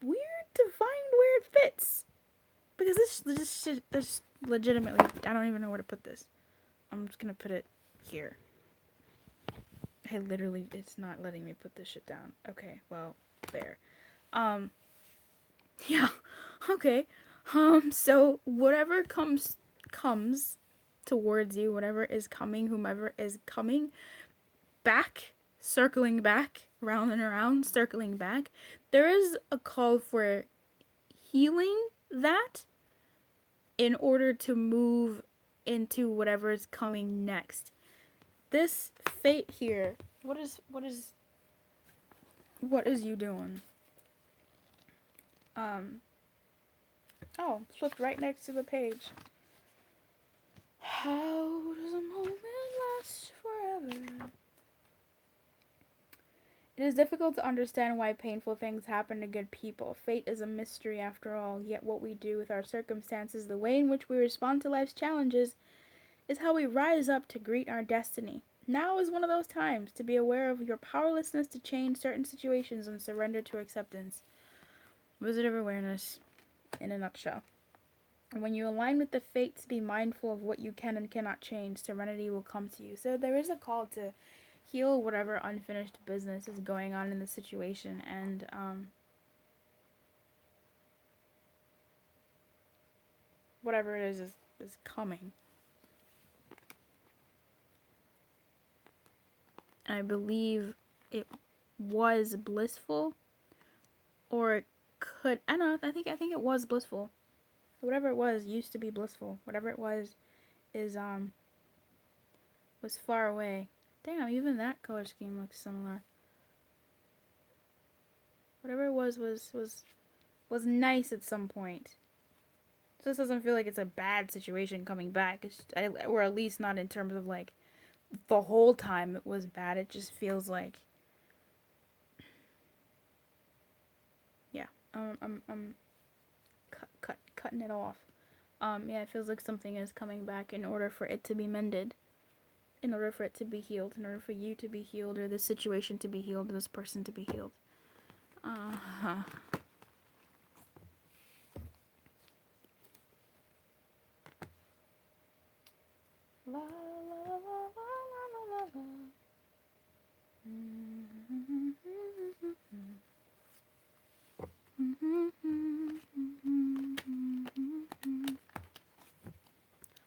weird to find where it fits because this legitimately, I don't even know where to put this. I'm just gonna put it here. I literally, it's not letting me put this shit down. Okay, well, there. Um, yeah, okay. So whatever comes towards you, whatever is coming, whomever is coming back, circling back, round and around, circling back, there is a call for healing that in order to move into whatever is coming next. This fate here, what is you doing? Um oh, flipped right next to the page. How does a moment last forever? It is difficult to understand why painful things happen to good people. Fate is a mystery after all, yet what we do with our circumstances, the way in which we respond to life's challenges, is how we rise up to greet our destiny. Now is one of those times to be aware of your powerlessness to change certain situations and surrender to acceptance. Wizard of Awareness, in a nutshell. And when you align with the fates, be mindful of what you can and cannot change. Serenity will come to you. So there is a call to heal whatever unfinished business is going on in the situation, and whatever it is coming. And I believe it was blissful, or it could. I don't know. I think it was blissful. Whatever it was used to be blissful. Whatever it was is was far away. Damn, even that color scheme looks similar. Whatever it was nice at some point. So this doesn't feel like it's a bad situation coming back. Or at least not in terms of like the whole time it was bad. It just feels like, yeah, I'm cutting it off. Yeah, it feels like something is coming back in order for it to be mended, in order for it to be healed, in order for you to be healed, or this situation to be healed, or this person to be healed. Uh-huh. La la la la la la la.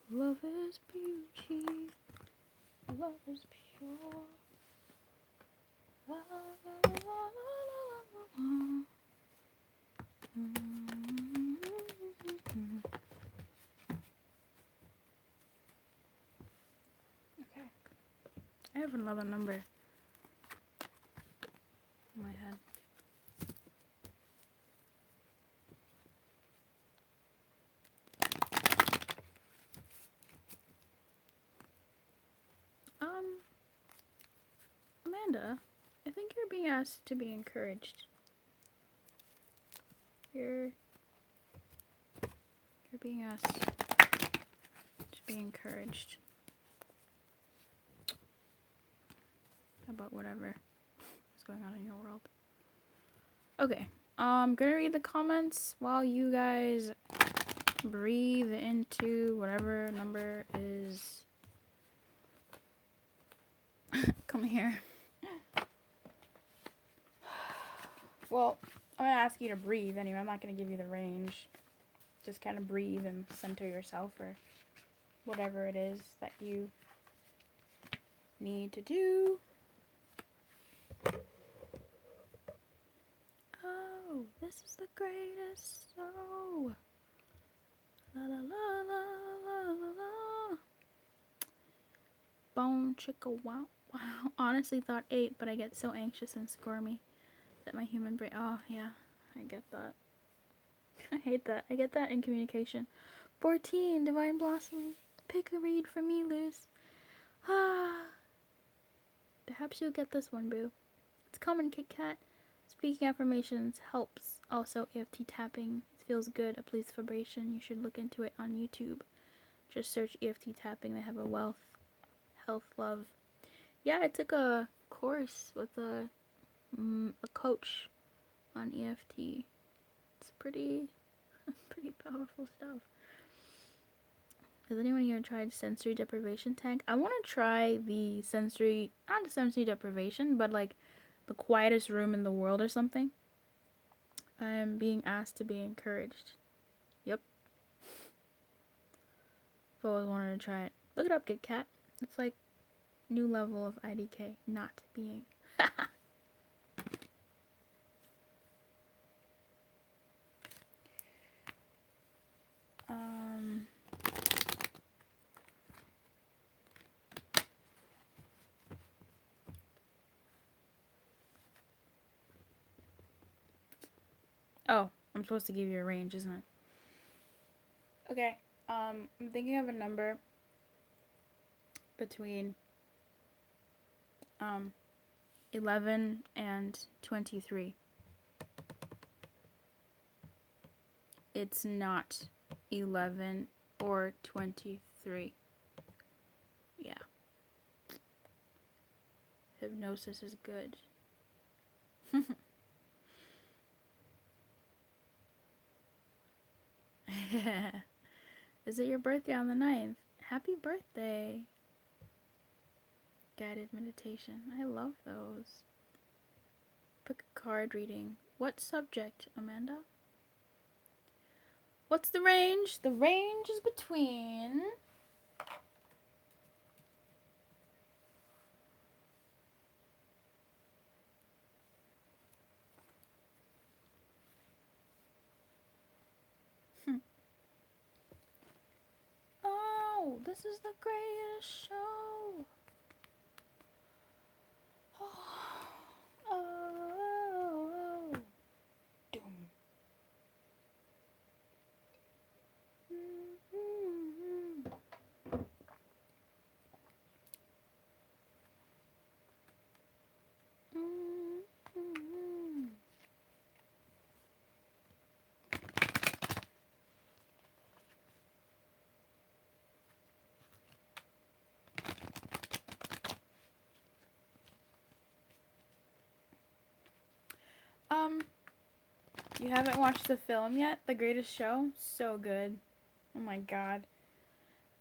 Love is beauty. Love is pure. La la la la la la. Okay. I have another number in my head. Amanda, I think you're being asked to be encouraged. You're being asked to be encouraged about whatever is going on in your world. Okay, I'm gonna read the comments while you guys breathe into whatever number is. Come here. Well, I'm gonna ask you to breathe anyway. I'm not gonna give you the range. Just kind of breathe and center yourself, or whatever it is that you need to do. Oh, this is the greatest. Oh, la la la la la la la. Bone chicka wow. Wow. Honestly thought 8, but I get so anxious and squirmy that my human brain. Oh yeah, I get that. I hate that. I get that in communication. 14, Divine Blossoming. Pick a read for me, Luz. Ah. Perhaps you'll get this one, boo. It's common, Kit Kat. Speaking affirmations helps. Also, EFT tapping. It feels good. A pleased vibration. You should look into it on YouTube. Just search EFT tapping. They have a wealth, health, love. Yeah, I took a course with a coach on EFT. It's pretty powerful stuff. Has anyone here tried sensory deprivation tank? I want to try the sensory, not the sensory deprivation, but like the quietest room in the world or something. I'm being asked to be encouraged. Yep. I've always wanted to try it. Look it up, Kit Kat. It's like new level of IDK, not being. Oh, I'm supposed to give you a range, isn't it? Okay. I'm thinking of a number between 11 and 23. It's not 11 or 23. Yeah. Hypnosis is good. Is it your birthday on the 9th? Happy birthday. Guided meditation. I love those. Pick a card reading. What subject, Amanda? What's the range? The range is between... Oh, this is the greatest show. You haven't watched the film yet? The Greatest Show? So good. Oh my god.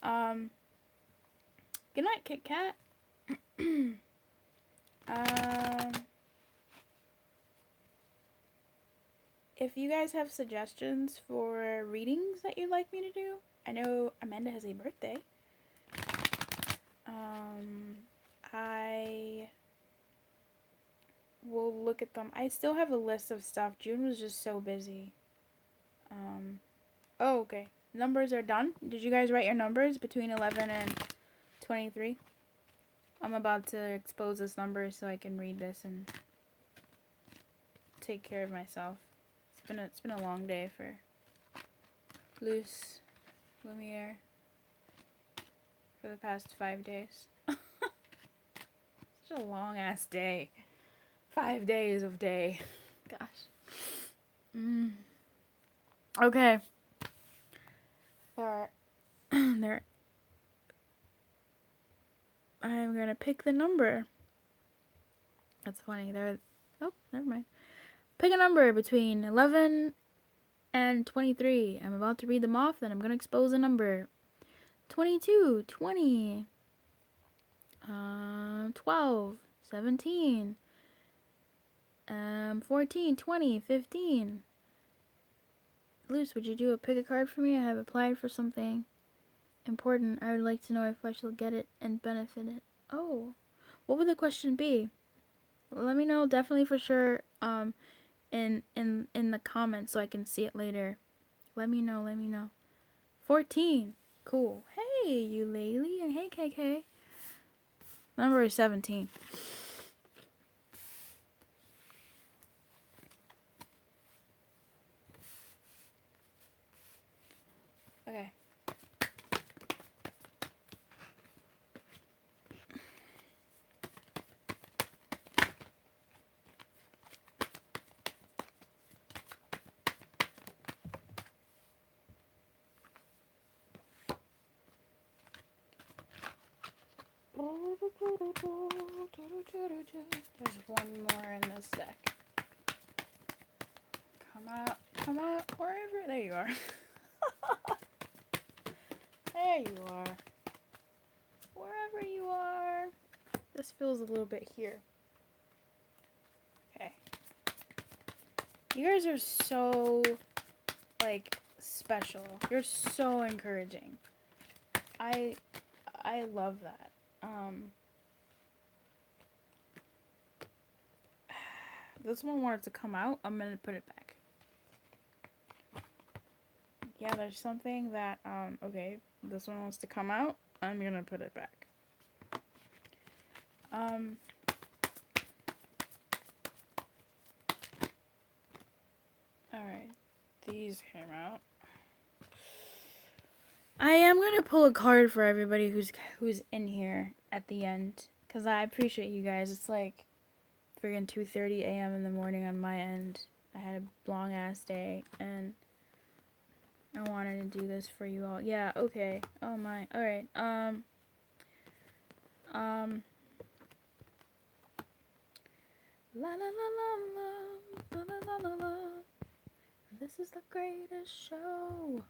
Good night, Kit Kat. If you guys have suggestions for readings that you'd like me to do, I know Amanda has a birthday. I will look at them. I still have a list of stuff. June was just so busy. Oh, okay. Numbers are done. Did you guys write your numbers between 11 and 23? I'm about to expose this number so I can read this and take care of myself. It's been a long day for Luce Lumiere for the past 5 days. Such a long ass day. 5 days of day. Gosh. Okay. There. I'm gonna pick the number. That's funny. Oh, never mind. Pick a number between 11 and 23. I'm about to read them off, then I'm gonna expose a number. 22, 20, 12, 17, 14, 20, 15. Luce, would you do a pick a card for me? I have applied for something important. I would like to know if I shall get it and benefit it. Oh, what would the question be? Let me know, definitely for sure. In the comments so I can see it later. Let me know. 14. Cool. Hey, you Laylee, and hey, KK. Number is 17. Okay. There's one more in this deck. Come out, wherever. There you are. There you are. Wherever you are. This feels a little bit here. Okay. You guys are so, like, special. You're so encouraging. I love that. This one wanted to come out. I'm gonna put it back. Yeah, there's something that, okay, this one wants to come out. I'm gonna put it back. Alright, these came out. I am gonna pull a card for everybody who's in here at the end, because I appreciate you guys. It's like friggin' 2:30 a.m. in the morning on my end. I had a long ass day, and I wanted to do this for you all. Yeah, okay. Oh my. Alright, la la la la la la la la la. This is the greatest show.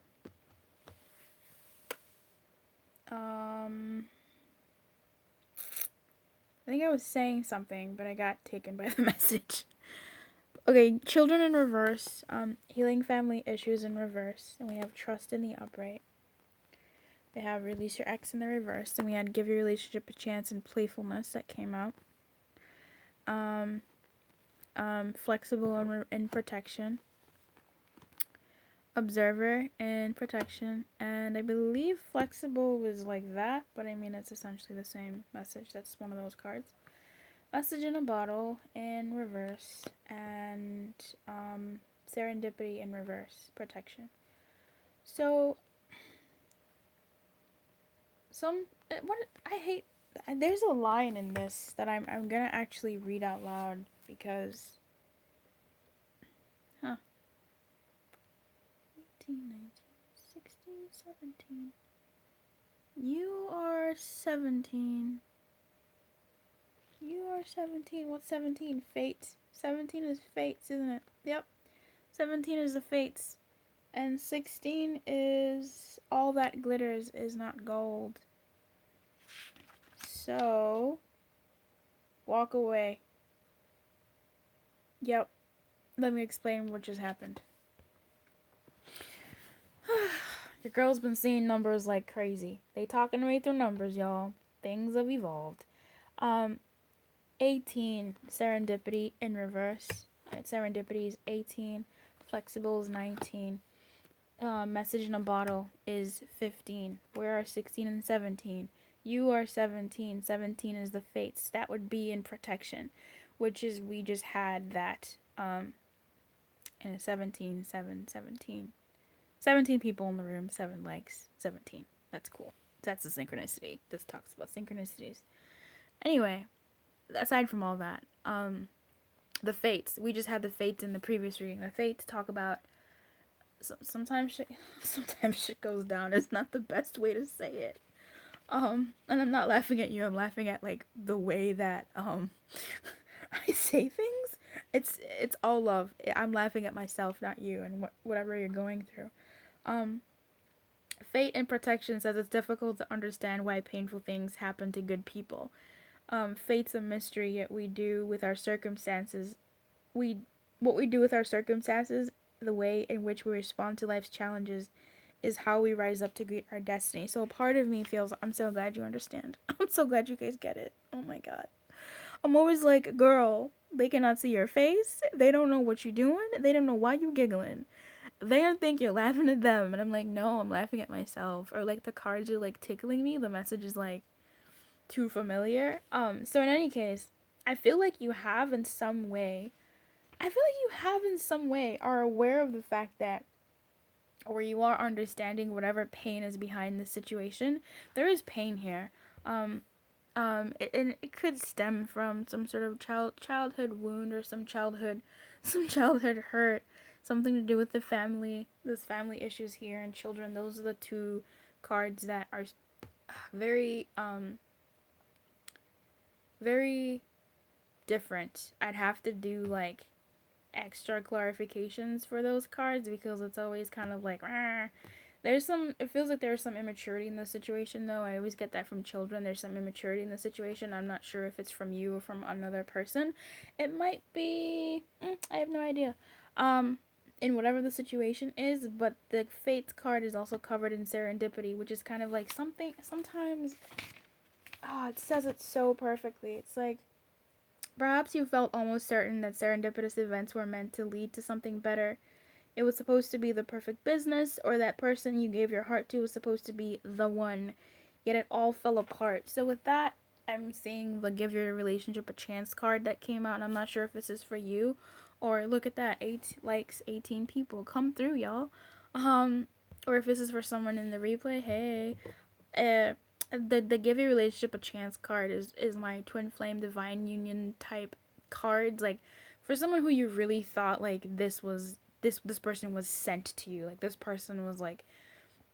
I think I was saying something, but I got taken by the message. Okay, children in reverse, healing family issues in reverse, and we have trust in the upright. They have release your ex in the reverse, and we had give your relationship a chance and playfulness that came out. Flexible in protection. Observer and protection, and I believe flexible was like that, but I mean it's essentially the same message. That's one of those cards. Message in a bottle in reverse, and serendipity in reverse, protection. So I hate, there's a line in this that I'm gonna actually read out loud because 19, 16, 17. You are 17. You are 17. What's 17? Fates. 17 is fates, isn't it? Yep. 17 is the fates. And 16 is all that glitters is not gold. So, walk away. Yep. Let me explain what just happened. Your girl's been seeing numbers like crazy. They talking right through numbers, y'all. Things have evolved. Um, 18, serendipity in reverse. Serendipity is 18. Flexible is 19. Message in a bottle is 15. We are 16 and 17. You are 17. 17 is the fates. That would be in protection, which is we just had that in 17, 7, 17. 17 people in the room, 7 legs, 17. That's cool. That's the synchronicity. This talks about synchronicities. Anyway, aside from all that, the fates. We just had the fates in the previous reading. The fates talk about sometimes shit, sometimes shit goes down. It's not the best way to say it. And I'm not laughing at you. I'm laughing at like the way that I say things. It's all love. I'm laughing at myself, not you, and whatever you're going through. Um, Fate and protection says it's difficult to understand why painful things happen to good people. Fate's a mystery, yet we do with our circumstances. We what we do with our circumstances, the way in which we respond to life's challenges, is how we rise up to greet our destiny. So a part of me feels I'm so glad you understand. I'm so glad you guys get it. Oh my god. I'm always like, girl, they cannot see your face. They don't know what you're doing. They don't know why you giggling. They don't think you're laughing at them. And I'm like, no, I'm laughing at myself. Or like the cards are like tickling me. The message is like too familiar. So in any case, I feel like you have in some way are aware of the fact that or you are understanding whatever pain is behind the situation. There is pain here. Um and it could stem from some sort of childhood wound or some childhood hurt, something to do with the family, those family issues here and children. Those are the two cards that are very very different. I'd have to do like extra clarifications for those cards because it's always kind of like there's some it feels like there's some immaturity in the situation though. I always get that from children. There's some immaturity in the situation. I'm not sure if it's from you or from another person. It might be I have no idea. In whatever the situation is, but the fates card is also covered in serendipity, which is kind of like something sometimes it says it so perfectly. It's like perhaps you felt almost certain that serendipitous events were meant to lead to something better. It was supposed to be the perfect business, or that person you gave your heart to was supposed to be the one. Yet it all fell apart. So, with that, I'm seeing the Give Your Relationship a Chance card that came out, and I'm not sure if this is for you. Or look at that, 8 likes, 18 people. Come through, y'all. Um, or if this is for someone in the replay, hey, uh, the give your relationship a chance card is my twin flame divine union type cards. Like for someone who you really thought like this person was sent to you, like this person was like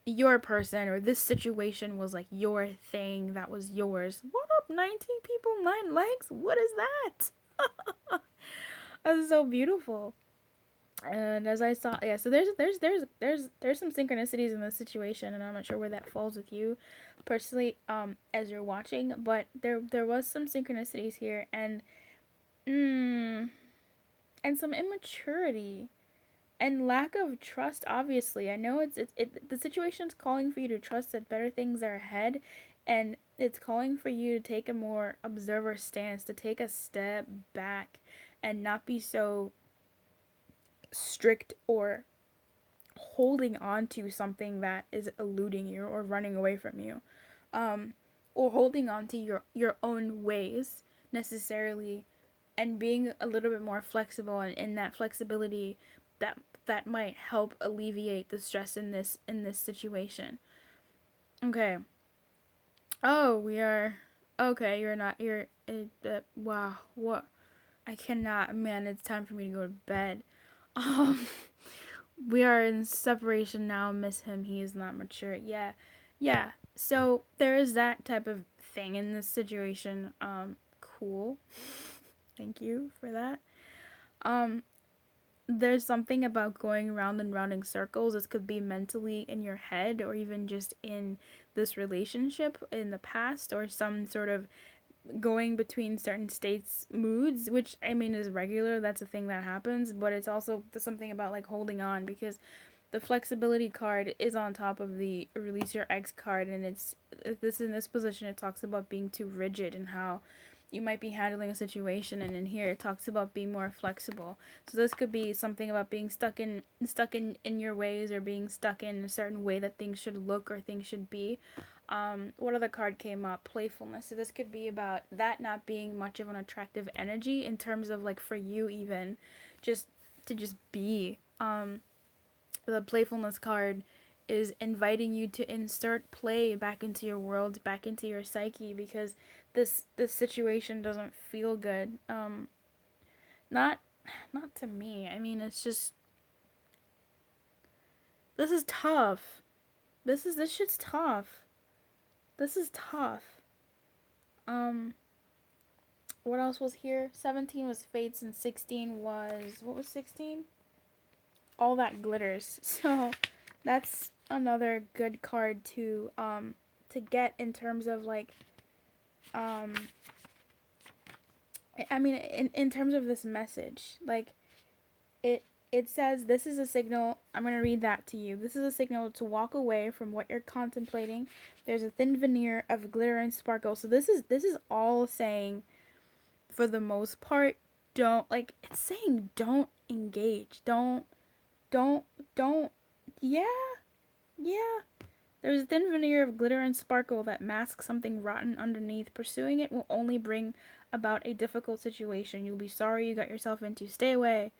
your person, or this situation was like your thing that was yours. What up, 19 people, 9 likes? What is that? That's so beautiful. And as I saw, yeah, so there's some synchronicities in this situation, and I'm not sure where that falls with you, personally, as you're watching, but there was some synchronicities here, mm, and some immaturity and lack of trust. Obviously, I know the situation's calling for you to trust that better things are ahead, and it's calling for you to take a more observer stance, to take a step back, and not be so strict or holding on to something that is eluding you or running away from you, um, or holding on to your own ways necessarily, and being a little bit more flexible, and in that flexibility that that might help alleviate the stress in this situation. Okay. Oh, we are okay. You're not. Wow. What? I cannot. Man, it's time for me to go to bed. Um. We are in separation now. Miss him. He is not mature. Yeah, yeah. So there is that type of thing in this situation. Cool. Thank you for that. Um, there's something about going round and round in circles. This could be mentally in your head or even just in this relationship in the past, or some sort of going between certain states moods, which I mean is regular. That's a thing that happens, but it's also something about like holding on, because the flexibility card is on top of the release your ex card, and it's this in this position it talks about being too rigid and how you might be handling a situation, and in here it talks about being more flexible. So this could be something about being stuck in your ways, or being stuck in a certain way that things should look or things should be. What other card came up? Playfulness. So this could be about that not being much of an attractive energy in terms of like for you, even just to just be. The playfulness card is inviting you to insert play back into your world, back into your psyche, because this situation doesn't feel good. Not not to me. I mean, it's just this is tough. This shit's tough. This is tough. Um, what else was here? 17 was fates, and 16 was, what was 16? All that glitters. So that's another good card to get in terms of like um I mean in terms of this message. Like it it says this is a signal. I'm going to read that to you. This is a signal to walk away from what you're contemplating. There's a thin veneer of glitter and sparkle. So this is all saying, for the most part, don't, like, it's saying don't engage. Don't don't yeah. Yeah. There's a thin veneer of glitter and sparkle that masks something rotten underneath. Pursuing it will only bring about a difficult situation. You'll be sorry you got yourself into. Stay away.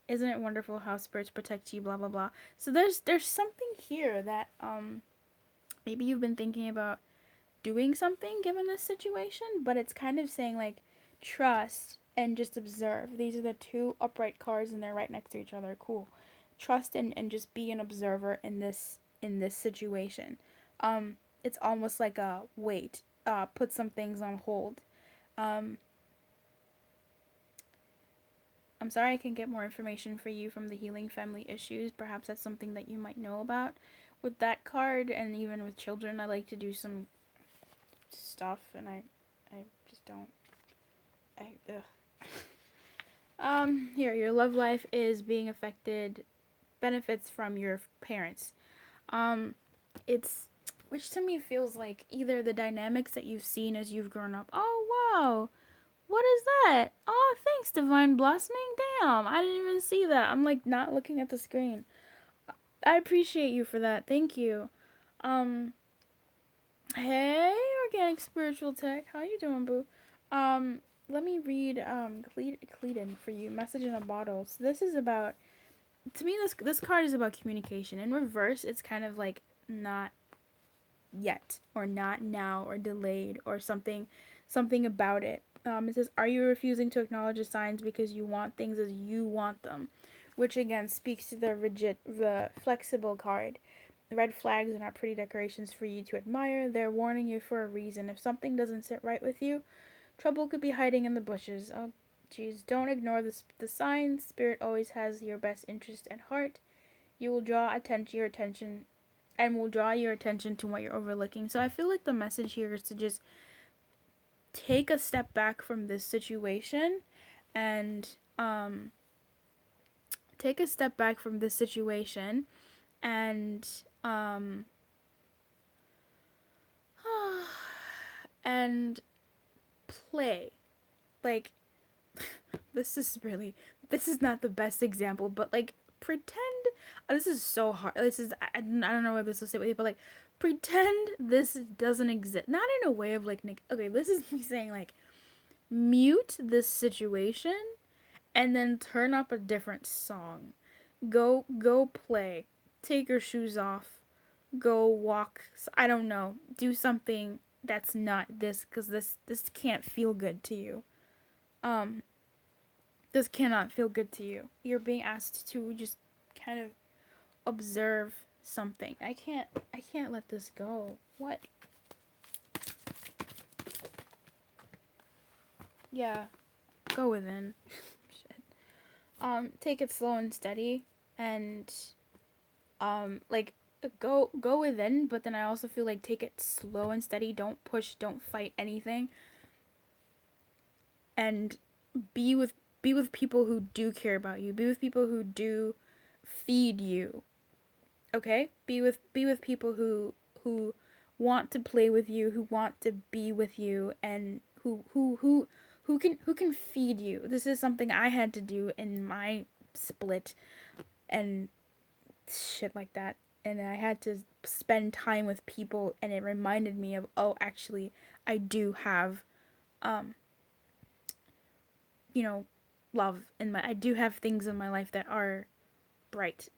Isn't it wonderful how spirits protect you? Blah blah blah. So there's something here that maybe you've been thinking about doing something given this situation, but it's kind of saying like trust and just observe. These are the two upright cards and they're right next to each other. Cool. Trust and just be an observer in this situation. It's almost like a wait. Put some things on hold. Um, I'm sorry I can get more information for you from the Healing Family Issues. Perhaps that's something that you might know about. With that card, and even with children, I like to do some stuff, and I just don't. Ugh. Here, your love life is being affected. Benefits from your parents. Um, it's, which to me feels like either the dynamics that you've seen as you've grown up. Oh wow, what is that? Oh, thanks, Divine Blossoming. Damn, I didn't even see that. I'm like not looking at the screen. I appreciate you for that. Thank you. Um, hey, Organic Spiritual Tech. How you doing, boo? Um, let me read Cleedon for you. Message in a bottle. So this is about, to me, this card is about communication. In reverse, it's kind of like not yet, or not now, or delayed, or something about it. It says, are you refusing to acknowledge the signs because you want things as you want them? Which again speaks to the flexible card. Red flags are not pretty decorations for you to admire. They're warning you for a reason. If something doesn't sit right with you, trouble could be hiding in the bushes. Oh, jeez, don't ignore the signs. Spirit always has your best interest at heart. You will draw your attention and will draw your attention to what you're overlooking. So I feel like the message here is to just take a step back from this situation and take a step back from this situation and and play. Like, this is not the best example, but like pretend, this is so hard. I don't know whether this will sit with you, but like pretend this doesn't exist. Not in a way of like, okay, this is me saying like mute this situation and then turn up a different song. Go play. Take your shoes off. Go walk. I don't know. Do something that's not this, cuz this can't feel good to you. Um this cannot feel good to you. You're being asked to just kind of observe something. I can't let this go. What? Yeah. Go within. Shit. take it slow and steady, and like go within, but then I also feel like take it slow and steady. Don't push, don't fight anything, and be with be with people who do care about you. Be with people who do feed you. Okay? Be with people who want to play with you, who want to be with you, and who can feed you. This is something I had to do in my split and shit like that. And I had to spend time with people, and it reminded me of, oh, actually I do have um you know love in my I do have things in my life that are bright.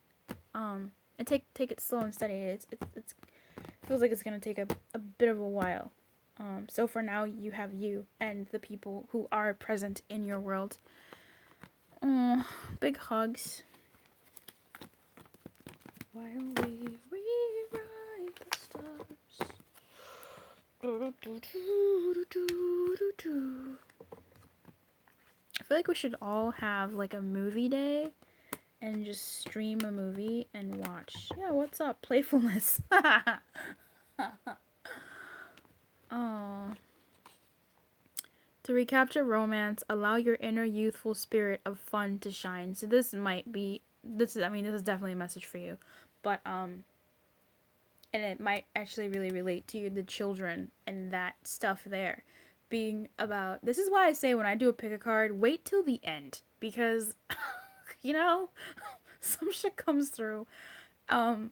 And take it slow and steady. It's feels like it's gonna take a bit of a while. So for now, you have you and the people who are present in your world. Big hugs. While we rewrite the stars. I feel like we should all have like a movie day and just stream a movie and watch. Yeah, what's up? Playfulness. Oh. To recapture romance, allow your inner youthful spirit of fun to shine. So this might be this is definitely a message for you. But and it might actually really relate to you, the children and that stuff there. Being about this is why I say when I do a pick a card, wait till the end. Because you know, some shit comes through. Um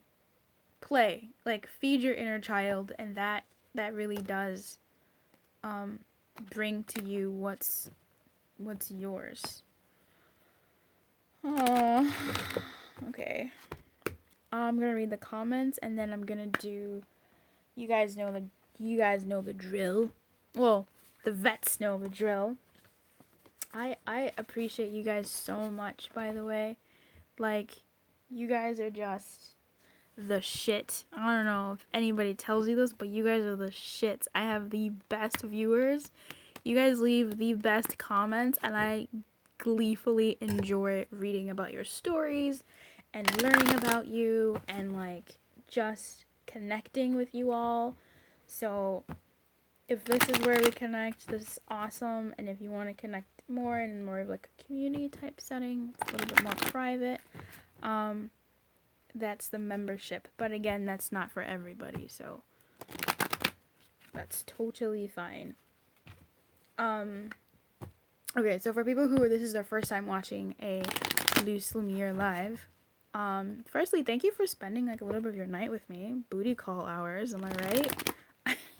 Play. Like feed your inner child, and that really does bring to you what's yours. Oh, okay. I'm gonna read the comments, and then I'm gonna do. You guys know the drill. Well, the vets know the drill. I appreciate you guys so much. By the way, like, you guys are just the shit. I don't know if anybody tells you this, but you guys are the shits. I have the best viewers. You guys leave the best comments, and I gleefully enjoy reading about your stories and learning about you and like just connecting with you all. So if this is where we connect, this is awesome. And if you want to connect more in more of like a community type setting, it's a little bit more private. That's the membership. But again, that's not for everybody, so that's totally fine. Okay, so for people who this is their first time watching a Luce Lumiere live, firstly, thank you for spending like a little bit of your night with me. Booty call hours, am I right?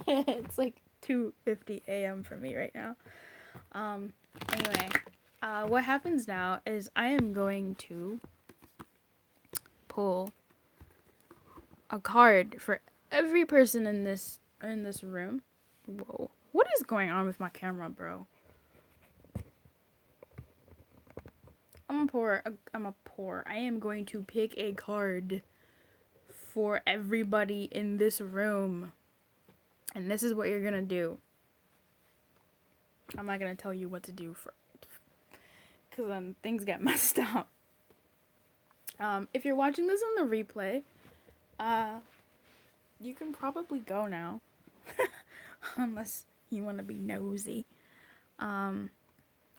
It's like 2:50 a.m. for me right now. Anyway, what happens now is I am going to pull a card for every person in this room. Whoa, what is going on with my camera, bro? I am going to pick a card for everybody in this room. And this is what you're gonna do. I'm not gonna tell you what to do because then things get messed up. If you're watching this on the replay, you can probably go now. Unless you want to be nosy.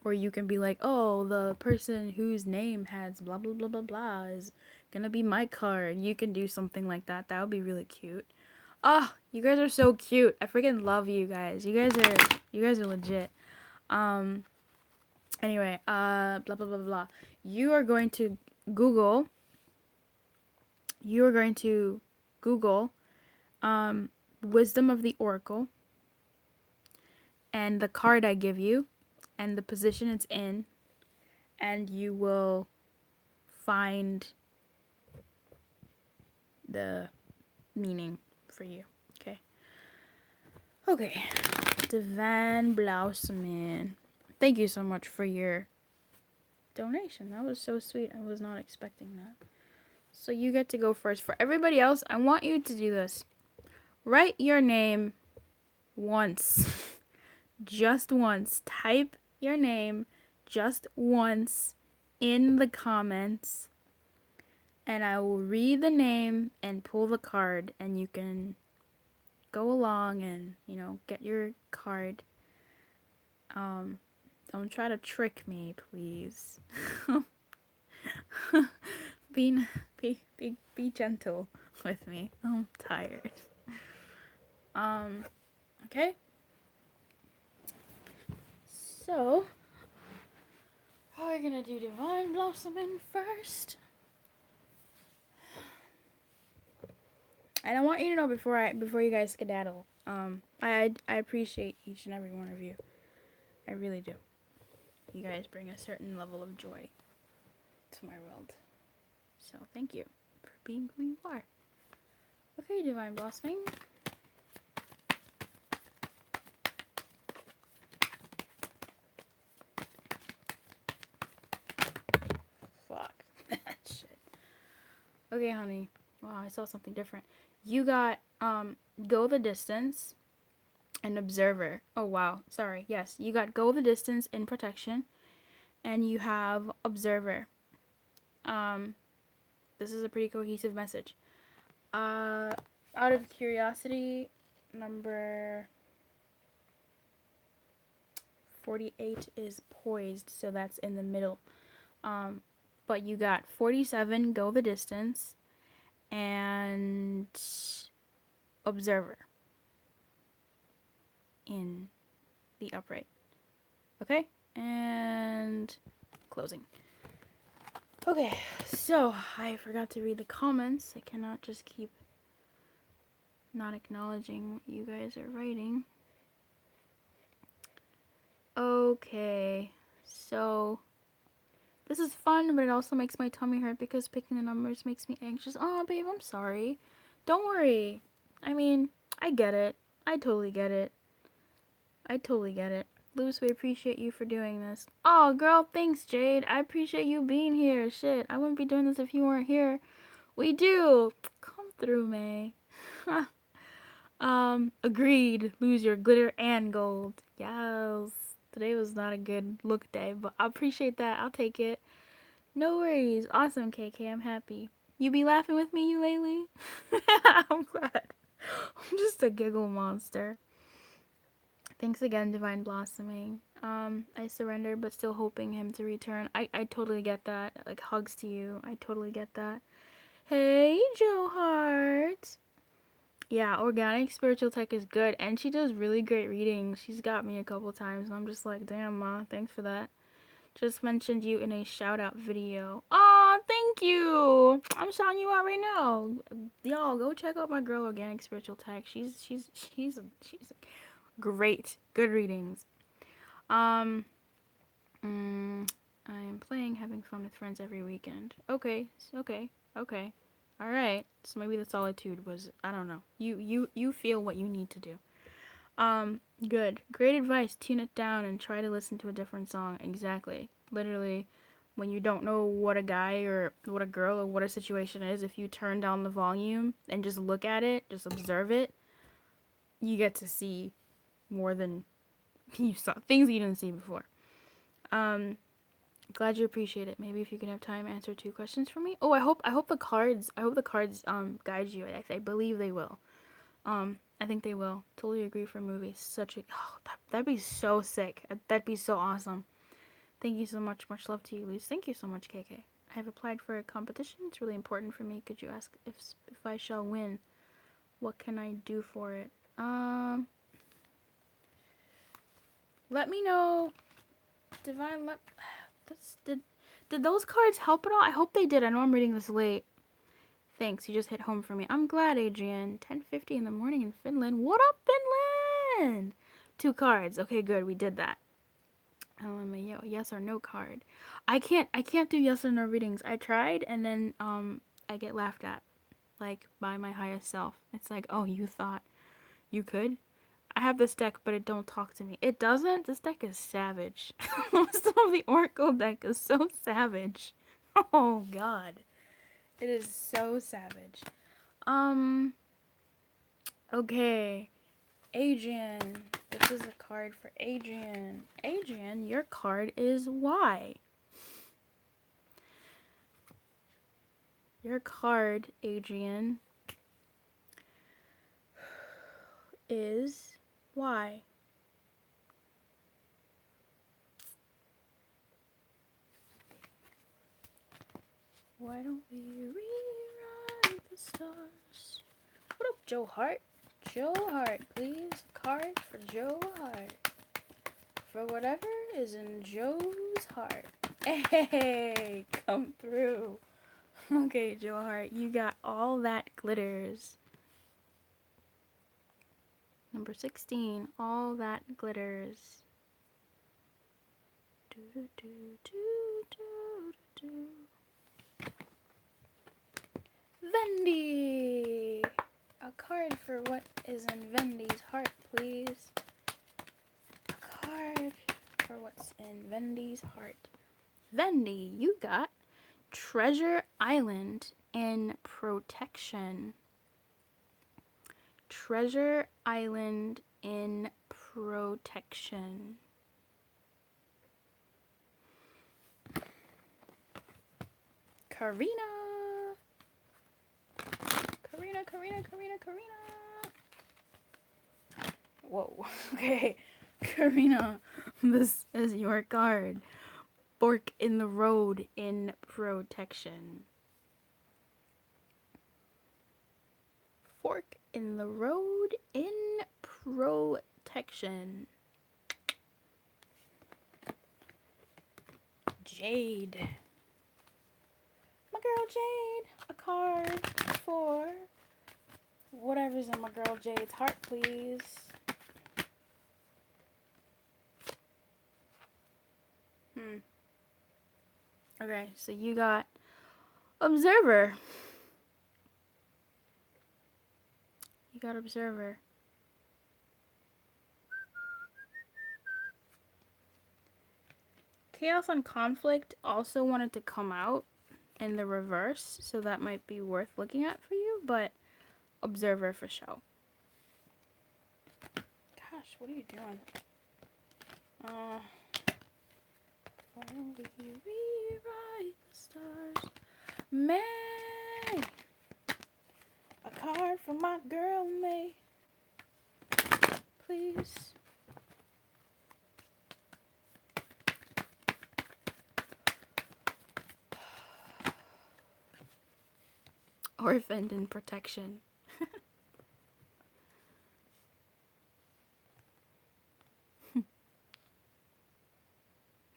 Or you can be like, oh, the person whose name has blah blah blah blah blah is gonna be my card. You can do something like that. That would be really cute. Ah, you guys are so cute. I freaking love you guys. You guys are legit. Anyway, blah blah blah blah. You are going to Google. You are going to Google, Wisdom of the Oracle, and the card I give you, and the position it's in, and you will find the meaning for you. Okay. Okay. Divine Blossoming. Thank you so much for your donation. That was so sweet. I was not expecting that. So you get to go first. For everybody else, I want you to do this. Write your name once. Just once. Type your name just once in the comments, and I will read the name and pull the card, and you can go along and, you know, get your card. Don't try to trick me, please. be, be gentle with me. I'm tired. Okay. So, we're gonna do Divine Blossoming first. And I want you to know before you guys skedaddle, I appreciate each and every one of you. I really do. You guys bring a certain level of joy to my world. So thank you for being who you are. Okay, Divine Blossoming. Fuck that shit. Okay, honey. Wow, I saw something different. You got Go the Distance and Observer. Oh wow, sorry. Yes, you got Go the Distance in Protection, and you have Observer. This is a pretty cohesive message. Out of curiosity, number 48 is Poised, so that's in the middle. But you got 47, Go the Distance, and Observer in the upright. Okay? And closing. Okay, so I forgot to read the comments. I cannot just keep not acknowledging what you guys are writing. Okay, so this is fun, but it also makes my tummy hurt because picking the numbers makes me anxious. Oh, babe, I'm sorry. Don't worry. I mean, I get it. I totally get it. I totally get it. Luz, we appreciate you for doing this. Oh, girl, thanks, Jade. I appreciate you being here. Shit, I wouldn't be doing this if you weren't here. We do. Come through, May. Agreed. Lose your glitter and gold. Yes. Today was not a good look day, but I appreciate that. I'll take it. No worries. Awesome, KK. I'm happy. You be laughing with me, you lately? I'm glad. I'm just a giggle monster. Thanks again, Divine Blossoming. I surrendered, but still hoping him to return. I totally get that. Like, hugs to you. I totally get that. Hey, Joe Hart. Yeah, organic spiritual tech is good, and she does really great readings. She's got me a couple times, and I'm just like, damn, ma, thanks for that. Just mentioned you in a shout out video. Aw, thank you. I'm shouting you out right now. Y'all, go check out my girl, Organic Spiritual Tech. She's great. Good readings. Um, I am playing, having fun with friends every weekend. Okay, okay. All right. So maybe the solitude was, I don't know. You feel what you need to do. Good. Great advice. Tune it down and try to listen to a different song. Exactly. Literally, when you don't know what a guy or what a girl or what a situation is, if you turn down the volume and just look at it, just observe it, you get to see more than you saw, things you didn't see before. Glad you appreciate it. Maybe if you can have time, answer 2 questions for me. Oh, I hope the cards guide you. I believe they will. I think they will. Totally agree for movies. Such a that'd be so sick. That'd be so awesome. Thank you so much. Much love to you, Luz. Thank you so much, KK. I have applied for a competition. It's really important for me. Could you ask if I shall win? What can I do for it? Let me know. Divine, did those cards help at all? I hope they did. I know I'm reading this late. Thanks, you just hit home for me. I'm glad, Adrian. 10:50 in the morning in Finland. What up, Finland? 2 cards. Okay, good. We did that. Yes or no card. I can't do yes or no readings. I tried, and then I get laughed at, like, by my highest self. It's like, oh, you thought you could? I have this deck, but it don't talk to me. It doesn't? This deck is savage. Some of the Oracle deck is so savage. Oh god. It is so savage. Okay. Adrian. This is a card for Adrian. Adrian, your card is Y. Your card, Adrian, is why. Why don't we rewrite the stars? What up, Joe Hart? Joe Hart, please. Card for Joe Hart. For whatever is in Joe's heart. Hey, come through. Okay, Joe Hart, you got all that glitters. Number 16, all that glitters. Do, do, do, do, do, do. Vendy! A card for what is in Vendy's heart, please. A card for what's in Vendy's heart. Vendy, you got Treasure Island in Protection. Treasure Island in Protection. Karina. Whoa. Okay. Karina, this is your card. Fork in the road in Protection. Fork in the road in Protection. Jade. My girl Jade. A card for whatever's in my girl Jade's heart, please. Okay, so you got Observer. You got Observer. Chaos and Conflict also wanted to come out in the reverse, so that might be worth looking at for you, but Observer for show. Gosh, what are you doing? Why don't we rewrite the stars? May! A card for my girl May. Please. Orphaned in Protection.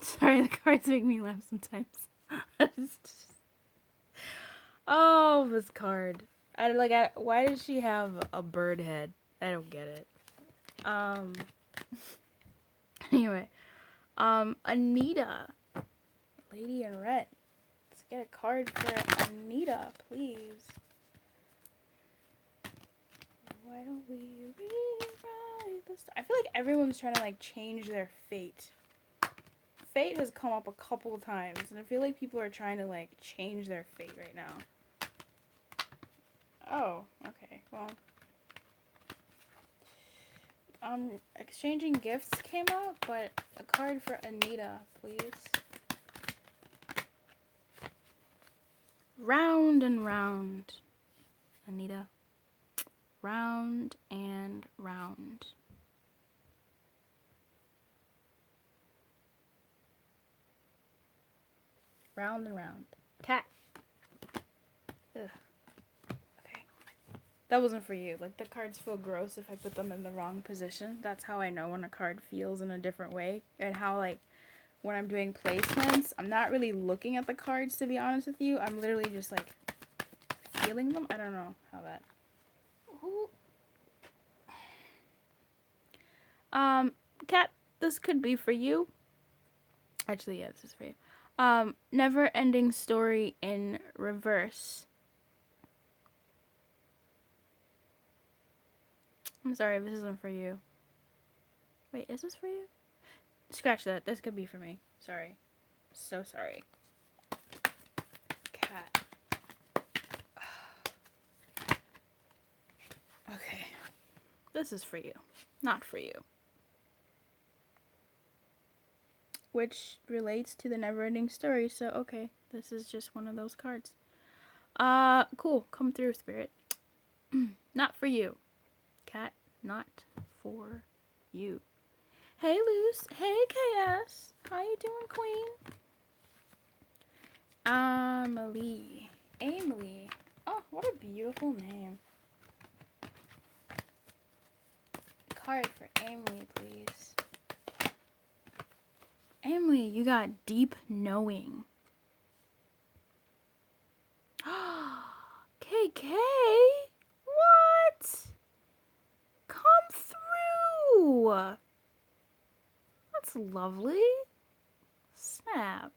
Sorry, the cards make me laugh sometimes. Oh, this card. Why does she have a bird head? I don't get it. Anyway. Anita. Lady in Red. Let's get a card for Anita, please. Why don't we rewrite this? I feel like everyone's trying to change their fate. Fate has come up a couple of times, and I feel like people are trying to change their fate right now. Oh, okay. Well, exchanging gifts came out, but a card for Anita, please. Round and round, Anita. Round and round. Round and round. Cat. Ugh. Okay. That wasn't for you. The cards feel gross if I put them in the wrong position. That's how I know when a card feels in a different way. And how, when I'm doing placements, I'm not really looking at the cards, to be honest with you. I'm literally just, feeling them. I don't know how that... Ooh. Cat, this could be for you. Actually, yeah, this is for you. Never Ending Story in Reverse. I'm sorry if this isn't for you. Wait, is this for you? Scratch that. This could be for me. Sorry. So sorry. Cat. Okay. This is for you. Not for you. Which relates to the Never Ending Story, so okay. This is just one of those cards. Cool. Come through, spirit. Not for you, cat. Not for you. Hey, Luce. Hey, KS. How you doing, queen? Amelie. Amelie. Oh, what a beautiful name. Card for Amelie, please. Amelie, you got deep knowing. KK? What? Come through. That's lovely. Snap.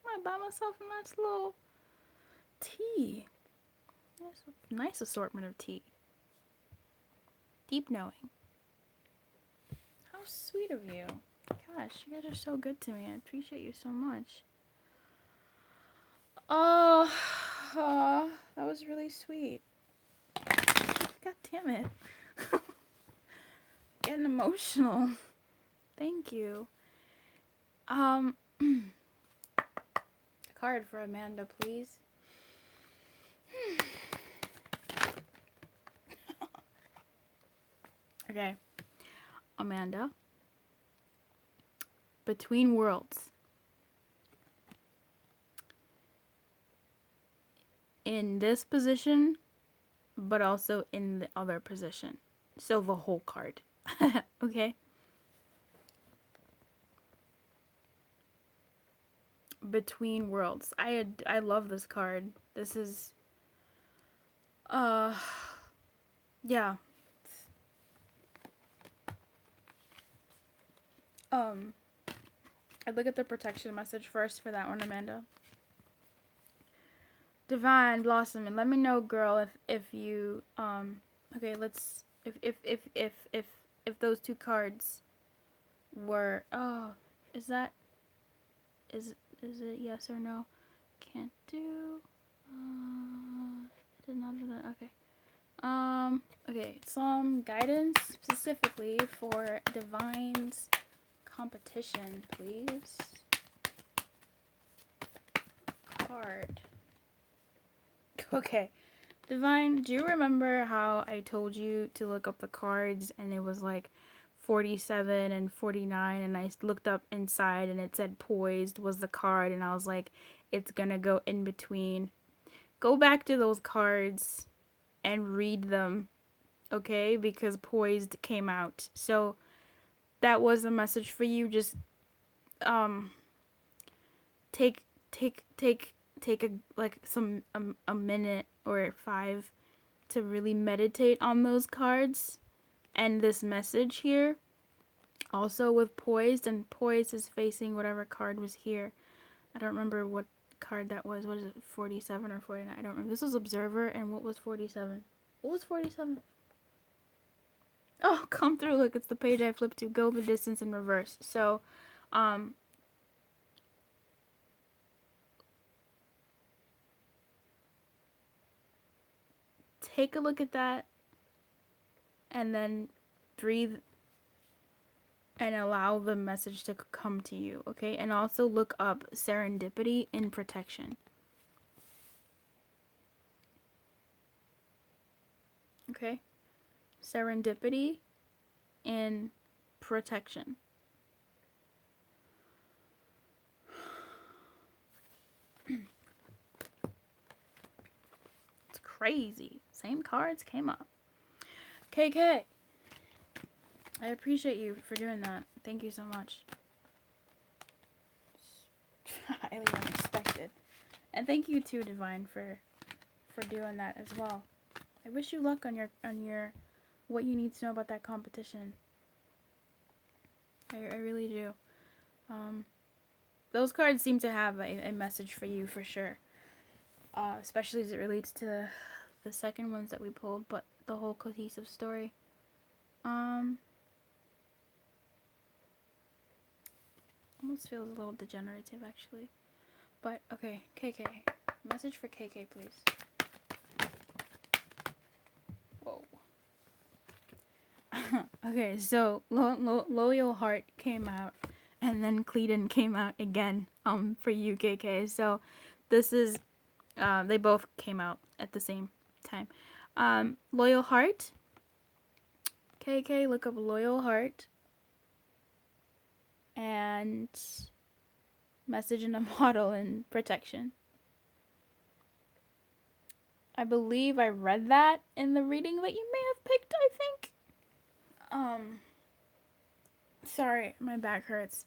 I buy myself a nice little tea. Nice assortment of tea. Deep knowing. How sweet of you. Gosh, you guys are so good to me. I appreciate you so much. Oh, that was really sweet. God damn it. Getting emotional. Thank you. A card for Amanda, please. Okay. Amanda. Between worlds. In this position, but also in the other position. So the whole card. Okay? Between worlds. I love this card. This is yeah. I'd look at the protection message first for that one, Amanda. Divine Blossom, and let me know, girl, if you okay, let's if those two cards were is it yes or no? Can't do did not do that. Okay. Okay, some guidance specifically for Divine's competition, please. Card. Okay. Divine, do you remember how I told you to look up the cards and it was like 47 and 49 and I looked up inside and it said poised was the card and I was like, it's gonna go in between. Go back to those cards and read them, okay? Because poised came out. So that was a message for you. Just take a like a minute or 5 to really meditate on those cards and this message here. Also with poised, and poised is facing whatever card was here. I don't remember what card that was. What is it, 47 or 49? I don't remember. This was observer, and what was 47? What was 47? Oh, come through. Look, it's the page I flipped to. Go the distance in reverse. So, take a look at that and then breathe and allow the message to come to you, okay? And also look up serendipity in protection. Okay? Serendipity in protection. It's crazy. Same cards came up. KK. I appreciate you for doing that. Thank you so much. Highly unexpected. And thank you too, Divine, for doing that as well. I wish you luck on your what you need to know about that competition. I really do. Those cards seem to have a message for you for sure. Especially as it relates to the second ones that we pulled, but the whole cohesive story. Almost feels a little degenerative actually. But okay, KK. Message for KK, please. Whoa. Okay, so Loyal Heart came out, and then Cleedon came out again. For you, KK. So this is They both came out at the same time. Loyal Heart. KK, look up Loyal Heart. And Message in a Model in Protection. I believe I read that in the reading that you may have picked, I think. Sorry, my back hurts.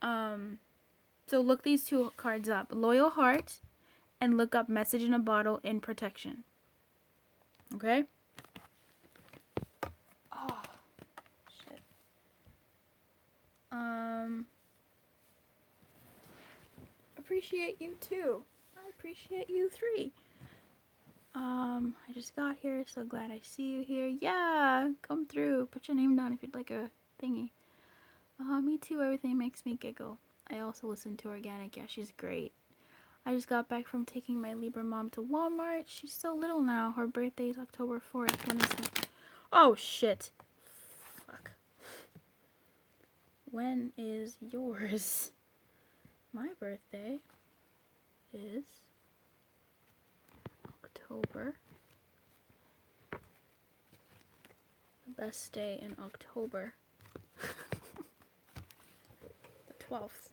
So look these two cards up. Loyal Heart and look up Message in a Bottle in Protection. Okay? Oh, shit. Appreciate you too. I appreciate you three. I just got here, so glad I see you here. Yeah, come through. Put your name down if you'd like a thingy. Me too, everything makes me giggle. I also listen to Organic. Yeah, she's great. I just got back from taking my Libra mom to Walmart. She's so little now. Her birthday is October 4th. When is that? Oh, shit. Fuck. When is yours? My birthday is October. The best day in October. The 12th.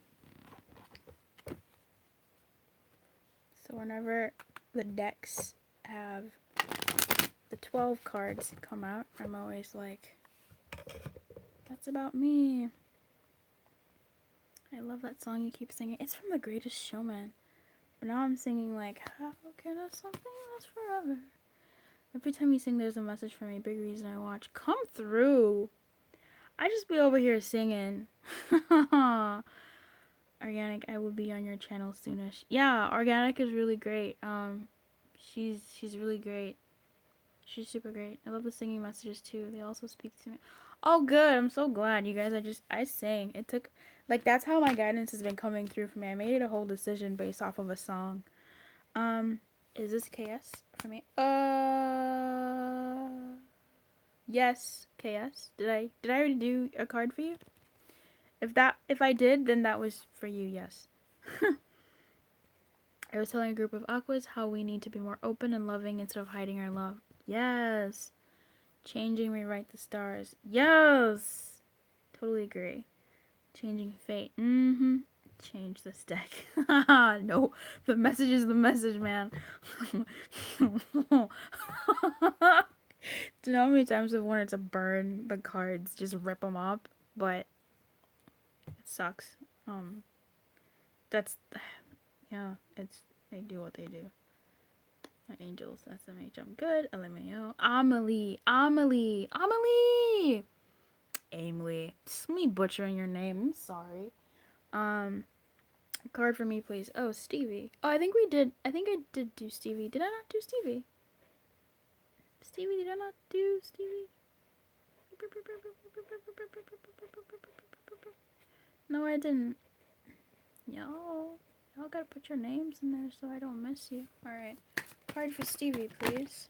So whenever the decks have the 12 cards come out, I'm always like, that's about me. I love that song you keep singing. It's from The Greatest Showman. But now I'm singing like, how can a something last forever? Every time you sing, there's a message for me. Big reason I watch. Come through. I just be over here singing. Organic, I will be on your channel soonish. Yeah, Organic is really great. She's really great. She's super great. I love the singing messages too. They also speak to me. Oh, good. I'm so glad, you guys. I sang. It took, like, that's how my guidance has been coming through for me. I made it a whole decision based off of a song. Is this KS for me? Yes, KS. Did I already do a card for you? If I did, then that was for you, yes. I was telling a group of Aquas how we need to be more open and loving instead of hiding our love. Yes. Changing, rewrite the stars. Yes. Totally agree. Changing fate. Mm-hmm. Change this deck. No. The message is the message, man. Do you know how many times I've wanted to burn the cards? Just rip them up? But it sucks. That's... Yeah, they do what they do. My angels, SMH, I'm good. LMAO. Amelie. Just me butchering your name. I'm sorry. Card for me, please. Oh, Stevie. Oh, I think I did do Stevie. Did I not do Stevie? Did I not do Stevie? No, I didn't. Y'all gotta put your names in there so I don't miss you. Alright. Card for Stevie, please.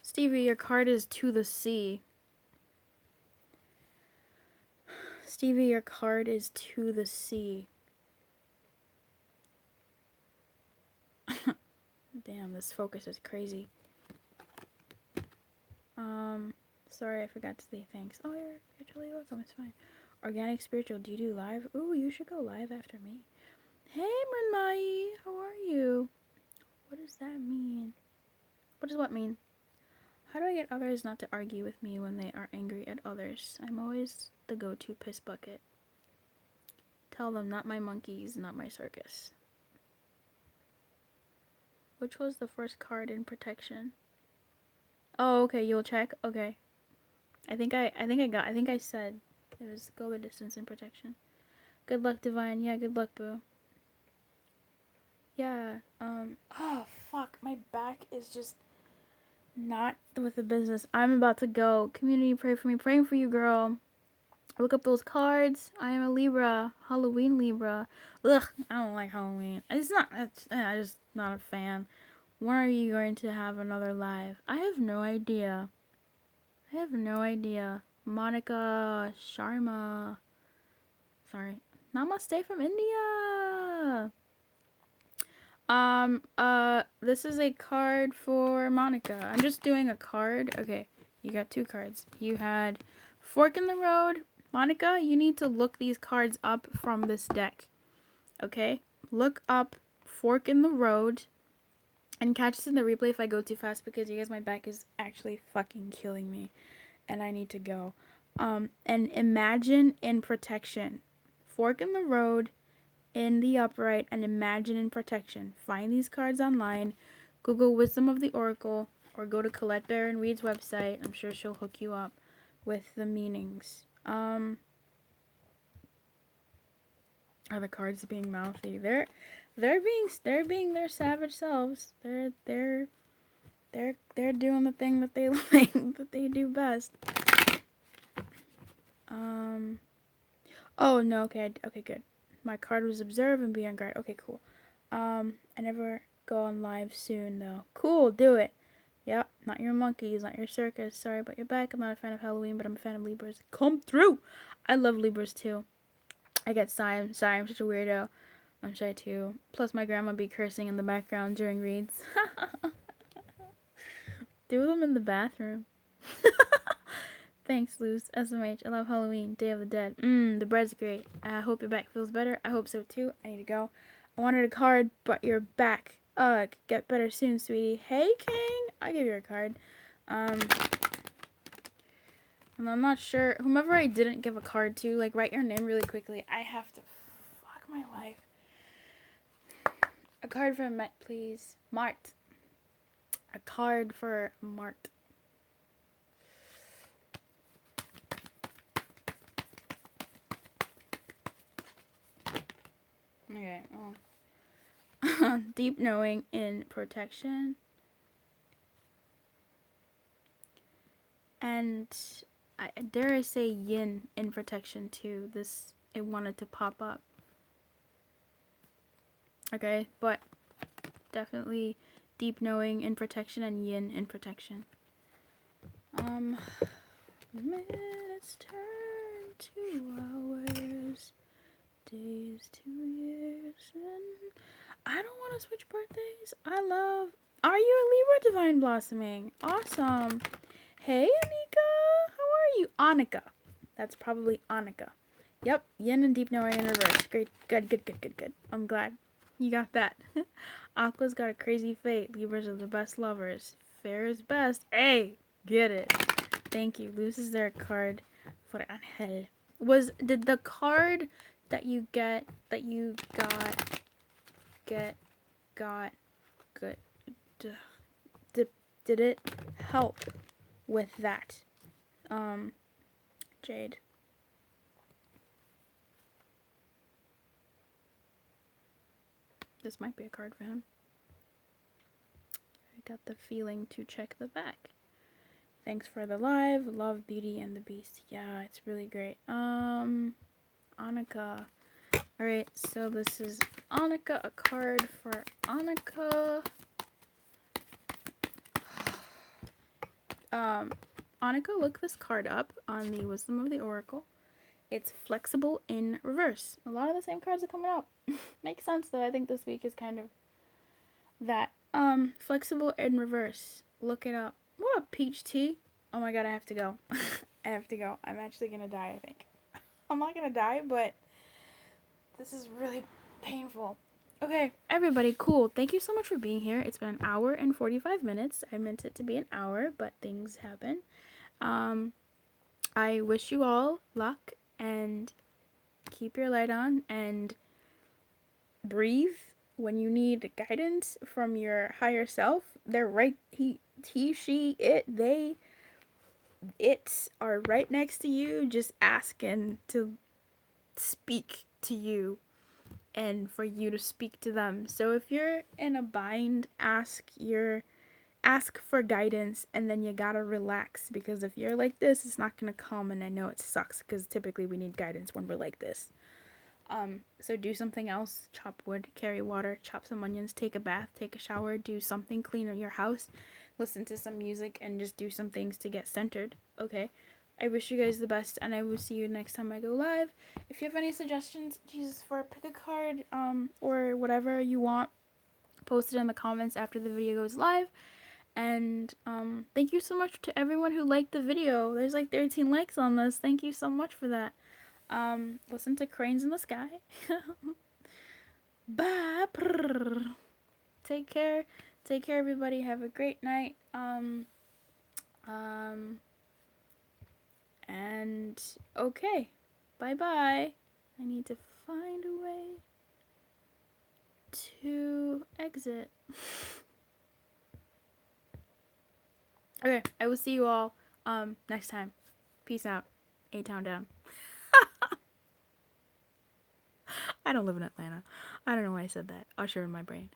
Stevie, your card is To the Sea. Stevie, your card is To the Sea. Damn, this focus is crazy. Sorry, I forgot to say thanks. Oh, you're totally welcome. It's fine. Organic Spiritual, do you do live? Ooh, you should go live after me. Hey, Mrinmai, how are you? What does that mean? What does what mean? How do I get others not to argue with me when they are angry at others? I'm always the go-to piss bucket. Tell them, not my monkeys, not my circus. Which was the first card in Protection? Oh, okay, you'll check? Okay. I think I said it was Go the Distance in Protection. Good luck, Divine. Yeah, good luck, boo. Yeah, oh, fuck, my back is just not with the business. I'm about to go. Community, pray for me. Praying for you, girl. Look up those cards. I am a Libra. Halloween Libra. Ugh, I don't like Halloween. I'm just not a fan. When are you going to have another live? I have no idea. Monica Sharma. Sorry. Namaste from India. Monica. This is a card for Monica. I'm just doing a card. Okay, you got 2 cards. You had Fork in the Road. Monica, you need to look these cards up from this deck. Okay? Look up Fork in the Road and catch this in the replay if I go too fast because you guys, my back is actually fucking killing me and I need to go. And Imagine in Protection. Fork in the Road, in the upright, and Imagine in Protection. Find these cards online, Google Wisdom of the Oracle, or go to Colette Baron Reed's website. I'm sure she'll hook you up with the meanings. Are the cards being mouthy? They're being their savage selves. They're doing the thing that they like, that they do best. Oh no, okay, good. My card was observe and be on guard. Okay, cool. I never go on live soon though. Cool, do it. Yep, not your monkeys, not your circus. Sorry about your back. I'm not a fan of Halloween, but I'm a fan of Libras. Come through. I love Libras too. I get shy. I'm such a weirdo. I'm shy too. Plus, my grandma be cursing in the background during reads. Do them in the bathroom. Thanks, Luz. SMH. I love Halloween. Day of the Dead. The bread's great. I hope your back feels better. I hope so too. I need to go. I wanted a card, but you're back. Get better soon, sweetie. Hey, King. I'll give you a card. And I'm not sure. Whomever I didn't give a card to, like, write your name really quickly. I have to. Fuck my life. A card for Met, please. Mart. A card for Mart. Okay. Oh. Deep knowing in protection. And I dare I say yin in protection too. It wanted to pop up. Okay, but definitely deep knowing in protection and yin in protection. Minutes turn to hours, days to years, and I don't want to switch birthdays. Are you a Libra Divine Blossoming? Awesome. Hey, Anika. How are you? Annika. That's probably Annika. Yep, yin and deep knowing in reverse. Great. Good. I'm glad you got that. Aqua's got a crazy fate. Libras are the best lovers. Fair is best. Hey, get it. Thank you. Loses their card for Angel. Did the card that you got good? Did it help with that? Jade. This might be a card for him. I got the feeling to check the back. Thanks for the live. Love Beauty and the Beast. Yeah, it's really great. Annika. Alright, so this is Annika, a card for Annika. Annika, look this card up on the Wisdom of the Oracle. It's flexible in reverse. A lot of the same cards are coming up. Makes sense though. I think this week is kind of that. Flexible in reverse. Look it up. What, peach tea? Oh my god, I have to go. I have to go. I'm actually gonna die, I think. I'm not gonna die, but this is really painful. Okay, everybody, cool. Thank you so much for being here. It's been an hour and 45 minutes. I meant it to be an hour, but things happen. I wish you all luck and keep your light on and breathe when you need guidance from your higher self. They're right. He, she, it are right next to you, just asking to speak to you and for you to speak to them. So if you're in a bind, ask for guidance, and then you gotta relax, because if you're like this, it's not gonna come. And I know it sucks because typically we need guidance when we're like this. So do something else. Chop wood, carry water, chop some onions, take a bath, take a shower, do something, clean your house, listen to some music, and just do some things to get centered. Okay. I wish you guys the best, and I will see you next time I go live. If you have any suggestions, Jesus, for a pick a card, or whatever you want, post it in the comments after the video goes live. And thank you so much to everyone who liked the video. There's like 13 likes on this. Thank you so much for that. Listen to Cranes in the Sky. Bye. Take care. Take care, everybody. Have a great night. And okay. Bye-bye. I need to find a way to exit. Okay, I will see you all next time. Peace out. A-Town down. I don't live in Atlanta. I don't know why I said that. Usher in my brain.